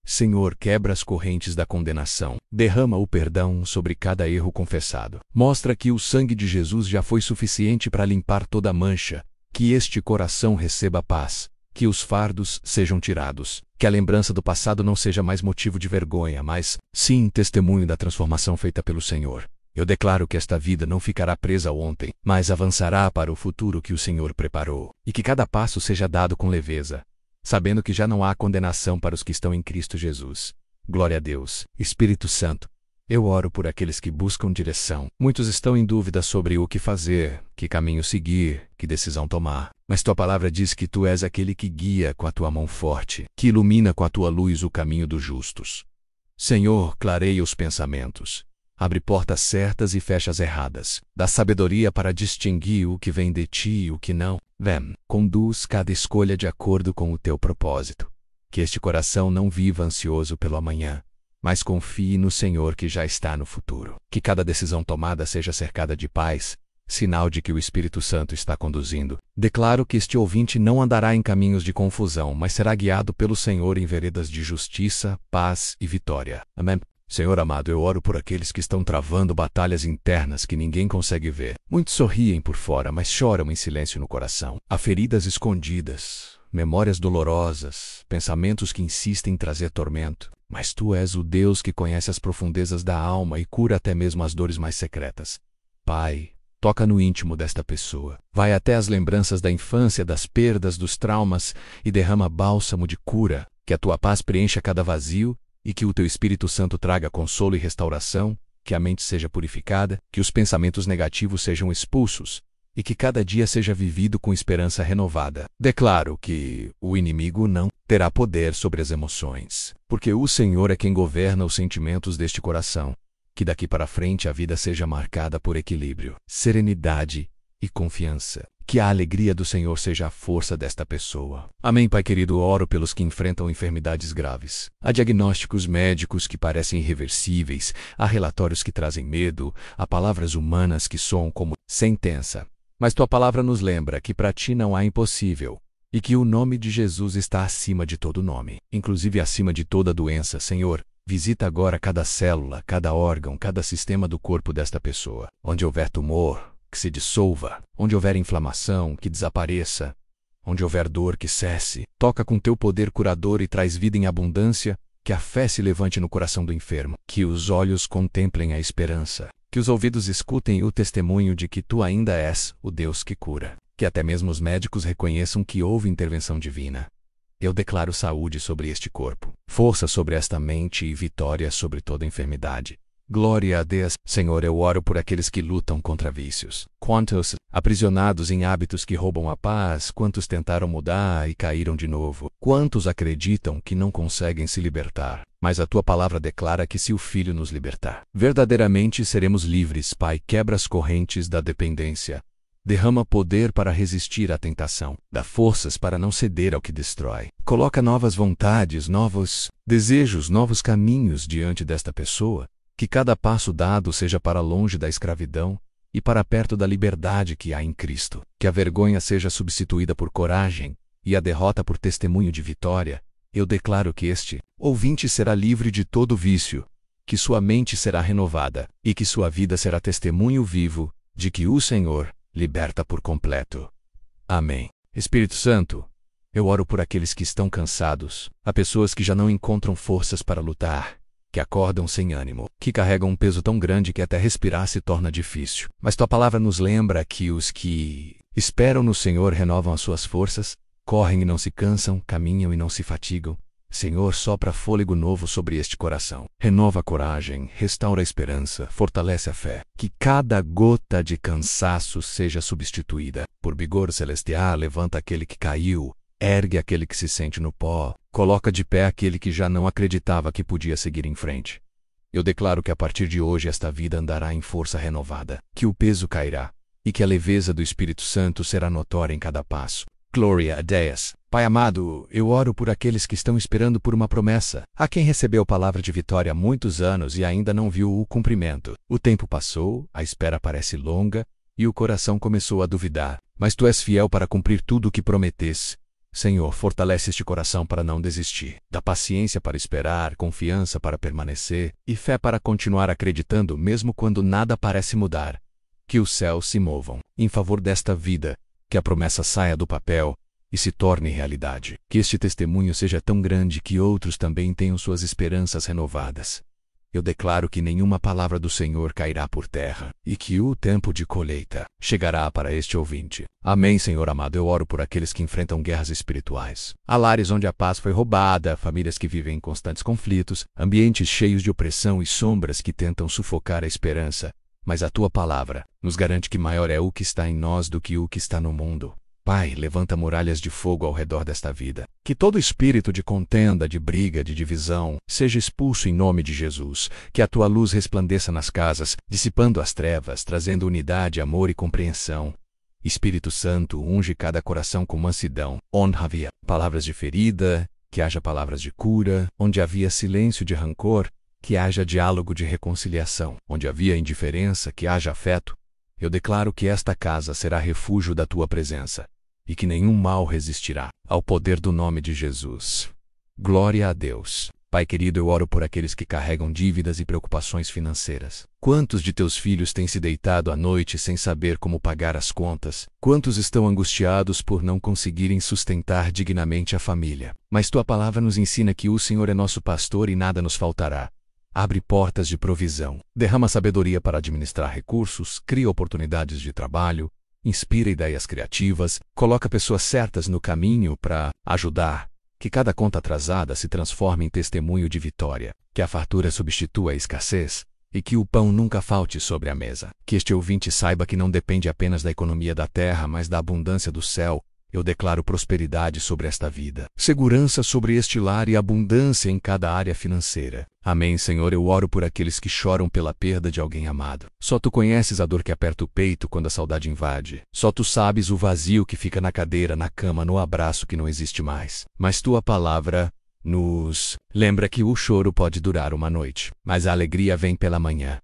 Senhor, quebra as correntes da condenação. Derrama o perdão sobre cada erro confessado. Mostra que o sangue de Jesus já foi suficiente para limpar toda mancha. Que este coração receba paz. Que os fardos sejam tirados. Que a lembrança do passado não seja mais motivo de vergonha, mas, sim, testemunho da transformação feita pelo Senhor. Eu declaro que esta vida não ficará presa ontem, mas avançará para o futuro que o Senhor preparou. E que cada passo seja dado com leveza, sabendo que já não há condenação para os que estão em Cristo Jesus. Glória a Deus. Espírito Santo, eu oro por aqueles que buscam direção. Muitos estão em dúvida sobre o que fazer, que caminho seguir, que decisão tomar. Mas tua palavra diz que tu és aquele que guia com a tua mão forte, que ilumina com a tua luz o caminho dos justos. Senhor, clareia os pensamentos. Abre portas certas e fecha as erradas. Dá sabedoria para distinguir o que vem de ti e o que não. Vem, conduz cada escolha de acordo com o teu propósito. Que este coração não viva ansioso pelo amanhã, mas confie no Senhor que já está no futuro. Que cada decisão tomada seja cercada de paz, sinal de que o Espírito Santo está conduzindo. Declaro que este ouvinte não andará em caminhos de confusão, mas será guiado pelo Senhor em veredas de justiça, paz e vitória. Amém. Senhor amado, eu oro por aqueles que estão travando batalhas internas que ninguém consegue ver. Muitos sorriem por fora, mas choram em silêncio no coração. Há feridas escondidas, memórias dolorosas, pensamentos que insistem em trazer tormento. Mas tu és o Deus que conhece as profundezas da alma e cura até mesmo as dores mais secretas. Pai, toca no íntimo desta pessoa. Vai até as lembranças da infância, das perdas, dos traumas e derrama bálsamo de cura. Que a tua paz preencha cada vazio e que o teu Espírito Santo traga consolo e restauração, que a mente seja purificada, que os pensamentos negativos sejam expulsos e que cada dia seja vivido com esperança renovada. Declaro que o inimigo não terá poder sobre as emoções, porque o Senhor é quem governa os sentimentos deste coração. Que daqui para frente a vida seja marcada por equilíbrio, serenidade e confiança. Que a alegria do Senhor seja a força desta pessoa. Amém, Pai querido. Oro pelos que enfrentam enfermidades graves. Há diagnósticos médicos que parecem irreversíveis, há relatórios que trazem medo, há palavras humanas que soam como sentença. Mas tua palavra nos lembra que para ti não há impossível, e que o nome de Jesus está acima de todo nome, inclusive acima de toda doença. Senhor, visita agora cada célula, cada órgão, cada sistema do corpo desta pessoa. Onde houver tumor, que se dissolva. Onde houver inflamação, que desapareça. Onde houver dor, que cesse. Toca com teu poder curador e traz vida em abundância. Que a fé se levante no coração do enfermo. Que os olhos contemplem a esperança. Que os ouvidos escutem o testemunho de que tu ainda és o Deus que cura. Que até mesmo os médicos reconheçam que houve intervenção divina. Eu declaro saúde sobre este corpo, força sobre esta mente e vitória sobre toda enfermidade. Glória a Deus. Senhor, eu oro por aqueles que lutam contra vícios. Quantos aprisionados em hábitos que roubam a paz, quantos tentaram mudar e caíram de novo. Quantos acreditam que não conseguem se libertar. Mas a tua palavra declara que se o Filho nos libertar, verdadeiramente seremos livres. Pai, quebra as correntes da dependência. Derrama poder para resistir à tentação. Dá forças para não ceder ao que destrói. Coloca novas vontades, novos desejos, novos caminhos diante desta pessoa. Que cada passo dado seja para longe da escravidão e para perto da liberdade que há em Cristo. Que a vergonha seja substituída por coragem e a derrota por testemunho de vitória. Eu declaro que este ouvinte será livre de todo vício, que sua mente será renovada e que sua vida será testemunho vivo de que o Senhor liberta por completo. Amém. Espírito Santo, eu oro por aqueles que estão cansados, a pessoas que já não encontram forças para lutar, que acordam sem ânimo, que carregam um peso tão grande que até respirar se torna difícil. Mas tua palavra nos lembra que os que esperam no Senhor renovam as suas forças, correm e não se cansam, caminham e não se fatigam. Senhor, sopra fôlego novo sobre este coração. Renova a coragem, restaura a esperança, fortalece a fé. Que cada gota de cansaço seja substituída por vigor celestial. Levanta aquele que caiu, ergue aquele que se sente no pó, coloca de pé aquele que já não acreditava que podia seguir em frente. Eu declaro que a partir de hoje esta vida andará em força renovada, que o peso cairá e que a leveza do Espírito Santo será notória em cada passo. Glória a Deus. Pai amado, eu oro por aqueles que estão esperando por uma promessa, a quem recebeu palavra de vitória há muitos anos e ainda não viu o cumprimento. O tempo passou, a espera parece longa e o coração começou a duvidar, mas tu és fiel para cumprir tudo o que prometeste. Senhor, fortalece este coração para não desistir. Dá paciência para esperar, confiança para permanecer e fé para continuar acreditando mesmo quando nada parece mudar. Que os céus se movam em favor desta vida, que a promessa saia do papel e se torne realidade. Que este testemunho seja tão grande que outros também tenham suas esperanças renovadas. Eu declaro que nenhuma palavra do Senhor cairá por terra e que o tempo de colheita chegará para este ouvinte. Amém, Senhor amado. Eu oro por aqueles que enfrentam guerras espirituais. Há lares onde a paz foi roubada, famílias que vivem em constantes conflitos, ambientes cheios de opressão e sombras que tentam sufocar a esperança. Mas a tua palavra nos garante que maior é o que está em nós do que o que está no mundo. Pai, levanta muralhas de fogo ao redor desta vida. Que todo espírito de contenda, de briga, de divisão, seja expulso em nome de Jesus. Que a tua luz resplandeça nas casas, dissipando as trevas, trazendo unidade, amor e compreensão. Espírito Santo, unge cada coração com mansidão. Onde havia palavras de ferida, que haja palavras de cura. Onde havia silêncio de rancor, que haja diálogo de reconciliação. Onde havia indiferença, que haja afeto. Eu declaro que esta casa será refúgio da tua presença e que nenhum mal resistirá ao poder do nome de Jesus. Glória a Deus. Pai querido, eu oro por aqueles que carregam dívidas e preocupações financeiras. Quantos de teus filhos têm se deitado à noite sem saber como pagar as contas? Quantos estão angustiados por não conseguirem sustentar dignamente a família? Mas tua palavra nos ensina que o Senhor é nosso pastor e nada nos faltará. Abre portas de provisão, derrama sabedoria para administrar recursos, cria oportunidades de trabalho, inspira ideias criativas, coloca pessoas certas no caminho para ajudar. Que cada conta atrasada se transforme em testemunho de vitória, que a fartura substitua a escassez e que o pão nunca falte sobre a mesa. Que este ouvinte saiba que não depende apenas da economia da terra, mas da abundância do céu. Eu declaro prosperidade sobre esta vida, segurança sobre este lar e abundância em cada área financeira. Amém, Senhor. Eu oro por aqueles que choram pela perda de alguém amado. Só tu conheces a dor que aperta o peito quando a saudade invade. Só tu sabes o vazio que fica na cadeira, na cama, no abraço que não existe mais. Mas tua palavra nos lembra que o choro pode durar uma noite, mas a alegria vem pela manhã.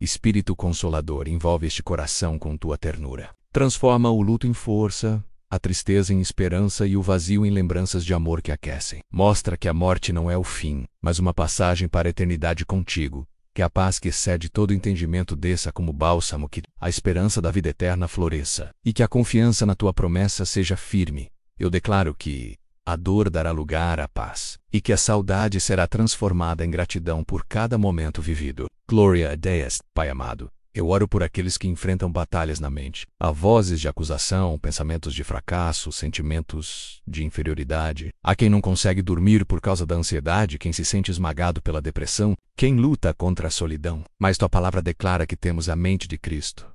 Espírito Consolador, envolve este coração com tua ternura. Transforma o luto em força, a tristeza em esperança e o vazio em lembranças de amor que aquecem. Mostra que a morte não é o fim, mas uma passagem para a eternidade contigo. Que a paz que excede todo entendimento desça como bálsamo, que a esperança da vida eterna floresça, e que a confiança na tua promessa seja firme. Eu declaro que a dor dará lugar à paz, e que a saudade será transformada em gratidão por cada momento vivido. Gloria a Deus, Pai amado. Eu oro por aqueles que enfrentam batalhas na mente. Há vozes de acusação, pensamentos de fracasso, sentimentos de inferioridade. Há quem não consegue dormir por causa da ansiedade, quem se sente esmagado pela depressão, quem luta contra a solidão. Mas tua palavra declara que temos a mente de Cristo.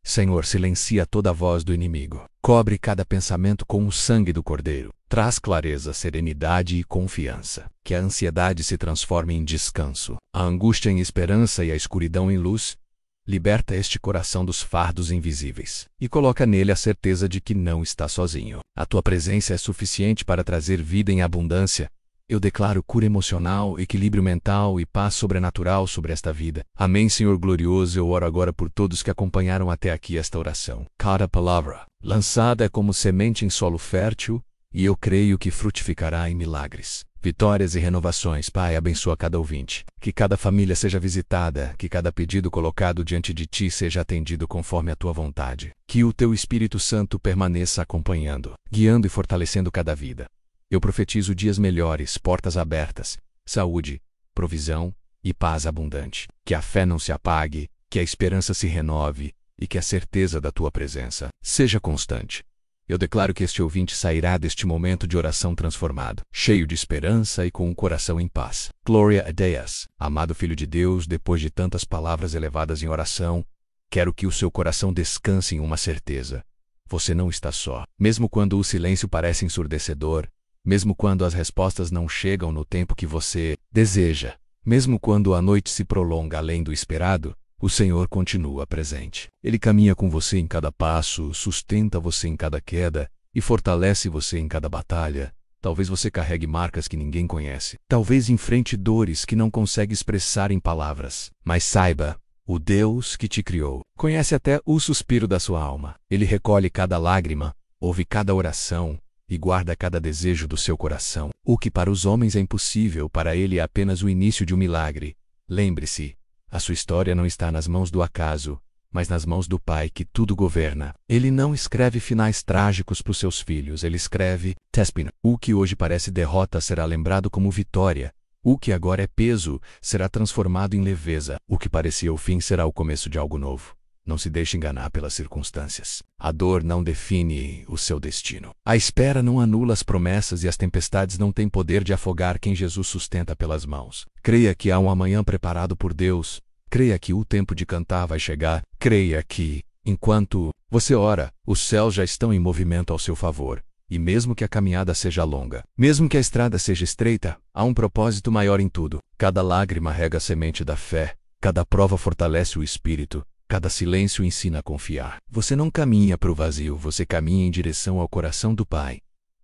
Senhor, silencia toda a voz do inimigo. Cobre cada pensamento com o sangue do Cordeiro. Traz clareza, serenidade e confiança. Que a ansiedade se transforme em descanso, a angústia em esperança e a escuridão em luz. Liberta este coração dos fardos invisíveis e coloca nele a certeza de que não está sozinho. A tua presença é suficiente para trazer vida em abundância. Eu declaro cura emocional, equilíbrio mental e paz sobrenatural sobre esta vida. Amém, Senhor glorioso. Eu oro agora por todos que acompanharam até aqui esta oração. Cada palavra lançada é como semente em solo fértil, e eu creio que frutificará em milagres, vitórias e renovações. Pai, abençoa cada ouvinte. Que cada família seja visitada, que cada pedido colocado diante de ti seja atendido conforme a tua vontade. Que o teu Espírito Santo permaneça acompanhando, guiando e fortalecendo cada vida. Eu profetizo dias melhores, portas abertas, saúde, provisão e paz abundante. Que a fé não se apague, que a esperança se renove e que a certeza da tua presença seja constante. Eu declaro que este ouvinte sairá deste momento de oração transformado, cheio de esperança e com o coração em paz. Glória a Deus. Amado Filho de Deus, depois de tantas palavras elevadas em oração, quero que o seu coração descanse em uma certeza. Você não está só. Mesmo quando o silêncio parece ensurdecedor, mesmo quando as respostas não chegam no tempo que você deseja, mesmo quando a noite se prolonga além do esperado, o Senhor continua presente. Ele caminha com você em cada passo, sustenta você em cada queda e fortalece você em cada batalha. Talvez você carregue marcas que ninguém conhece. Talvez enfrente dores que não consegue expressar em palavras. Mas saiba, o Deus que te criou conhece até o suspiro da sua alma. Ele recolhe cada lágrima, ouve cada oração e guarda cada desejo do seu coração. O que para os homens é impossível, para ele é apenas o início de um milagre. Lembre-se, a sua história não está nas mãos do acaso, mas nas mãos do Pai que tudo governa. Ele não escreve finais trágicos para os seus filhos, ele escreve Tespin. O que hoje parece derrota será lembrado como vitória. O que agora é peso será transformado em leveza. O que parecia o fim será o começo de algo novo. Não se deixe enganar pelas circunstâncias. A dor não define o seu destino. A espera não anula as promessas e as tempestades não têm poder de afogar quem Jesus sustenta pelas mãos. Creia que há um amanhã preparado por Deus. Creia que o tempo de cantar vai chegar. Creia que, enquanto você ora, os céus já estão em movimento ao seu favor. E mesmo que a caminhada seja longa, mesmo que a estrada seja estreita, há um propósito maior em tudo. Cada lágrima rega a semente da fé. Cada prova fortalece o espírito. Cada silêncio ensina a confiar. Você não caminha para o vazio, você caminha em direção ao coração do Pai.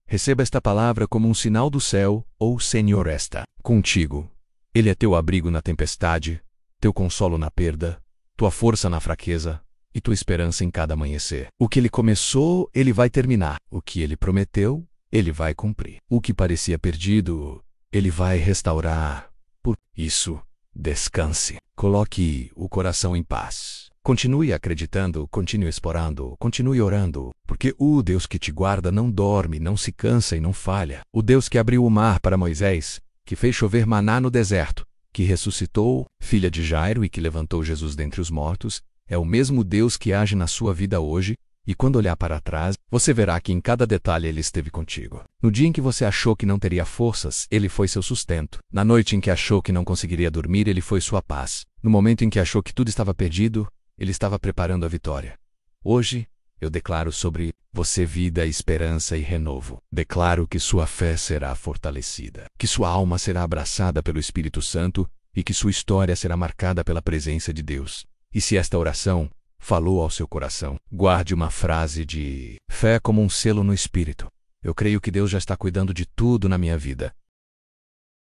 Receba esta palavra como um sinal do céu, ou o Senhor está contigo. Ele é teu abrigo na tempestade, teu consolo na perda, tua força na fraqueza e tua esperança em cada amanhecer. O que ele começou, ele vai terminar. O que ele prometeu, ele vai cumprir. O que parecia perdido, ele vai restaurar. Por isso, descanse. Coloque o coração em paz. Continue acreditando, continue explorando, continue orando, porque o Deus que te guarda não dorme, não se cansa e não falha. O Deus que abriu o mar para Moisés, que fez chover maná no deserto, que ressuscitou filha de Jairo e que levantou Jesus dentre os mortos, é o mesmo Deus que age na sua vida hoje, e quando olhar para trás, você verá que em cada detalhe Ele esteve contigo. No dia em que você achou que não teria forças, Ele foi seu sustento. Na noite em que achou que não conseguiria dormir, Ele foi sua paz. No momento em que achou que tudo estava perdido, Ele estava preparando a vitória. Hoje, eu declaro sobre você vida, esperança e renovo. Declaro que sua fé será fortalecida, que sua alma será abraçada pelo Espírito Santo e que sua história será marcada pela presença de Deus. E se esta oração falou ao seu coração, guarde uma frase de fé como um selo no Espírito. Eu creio que Deus já está cuidando de tudo na minha vida.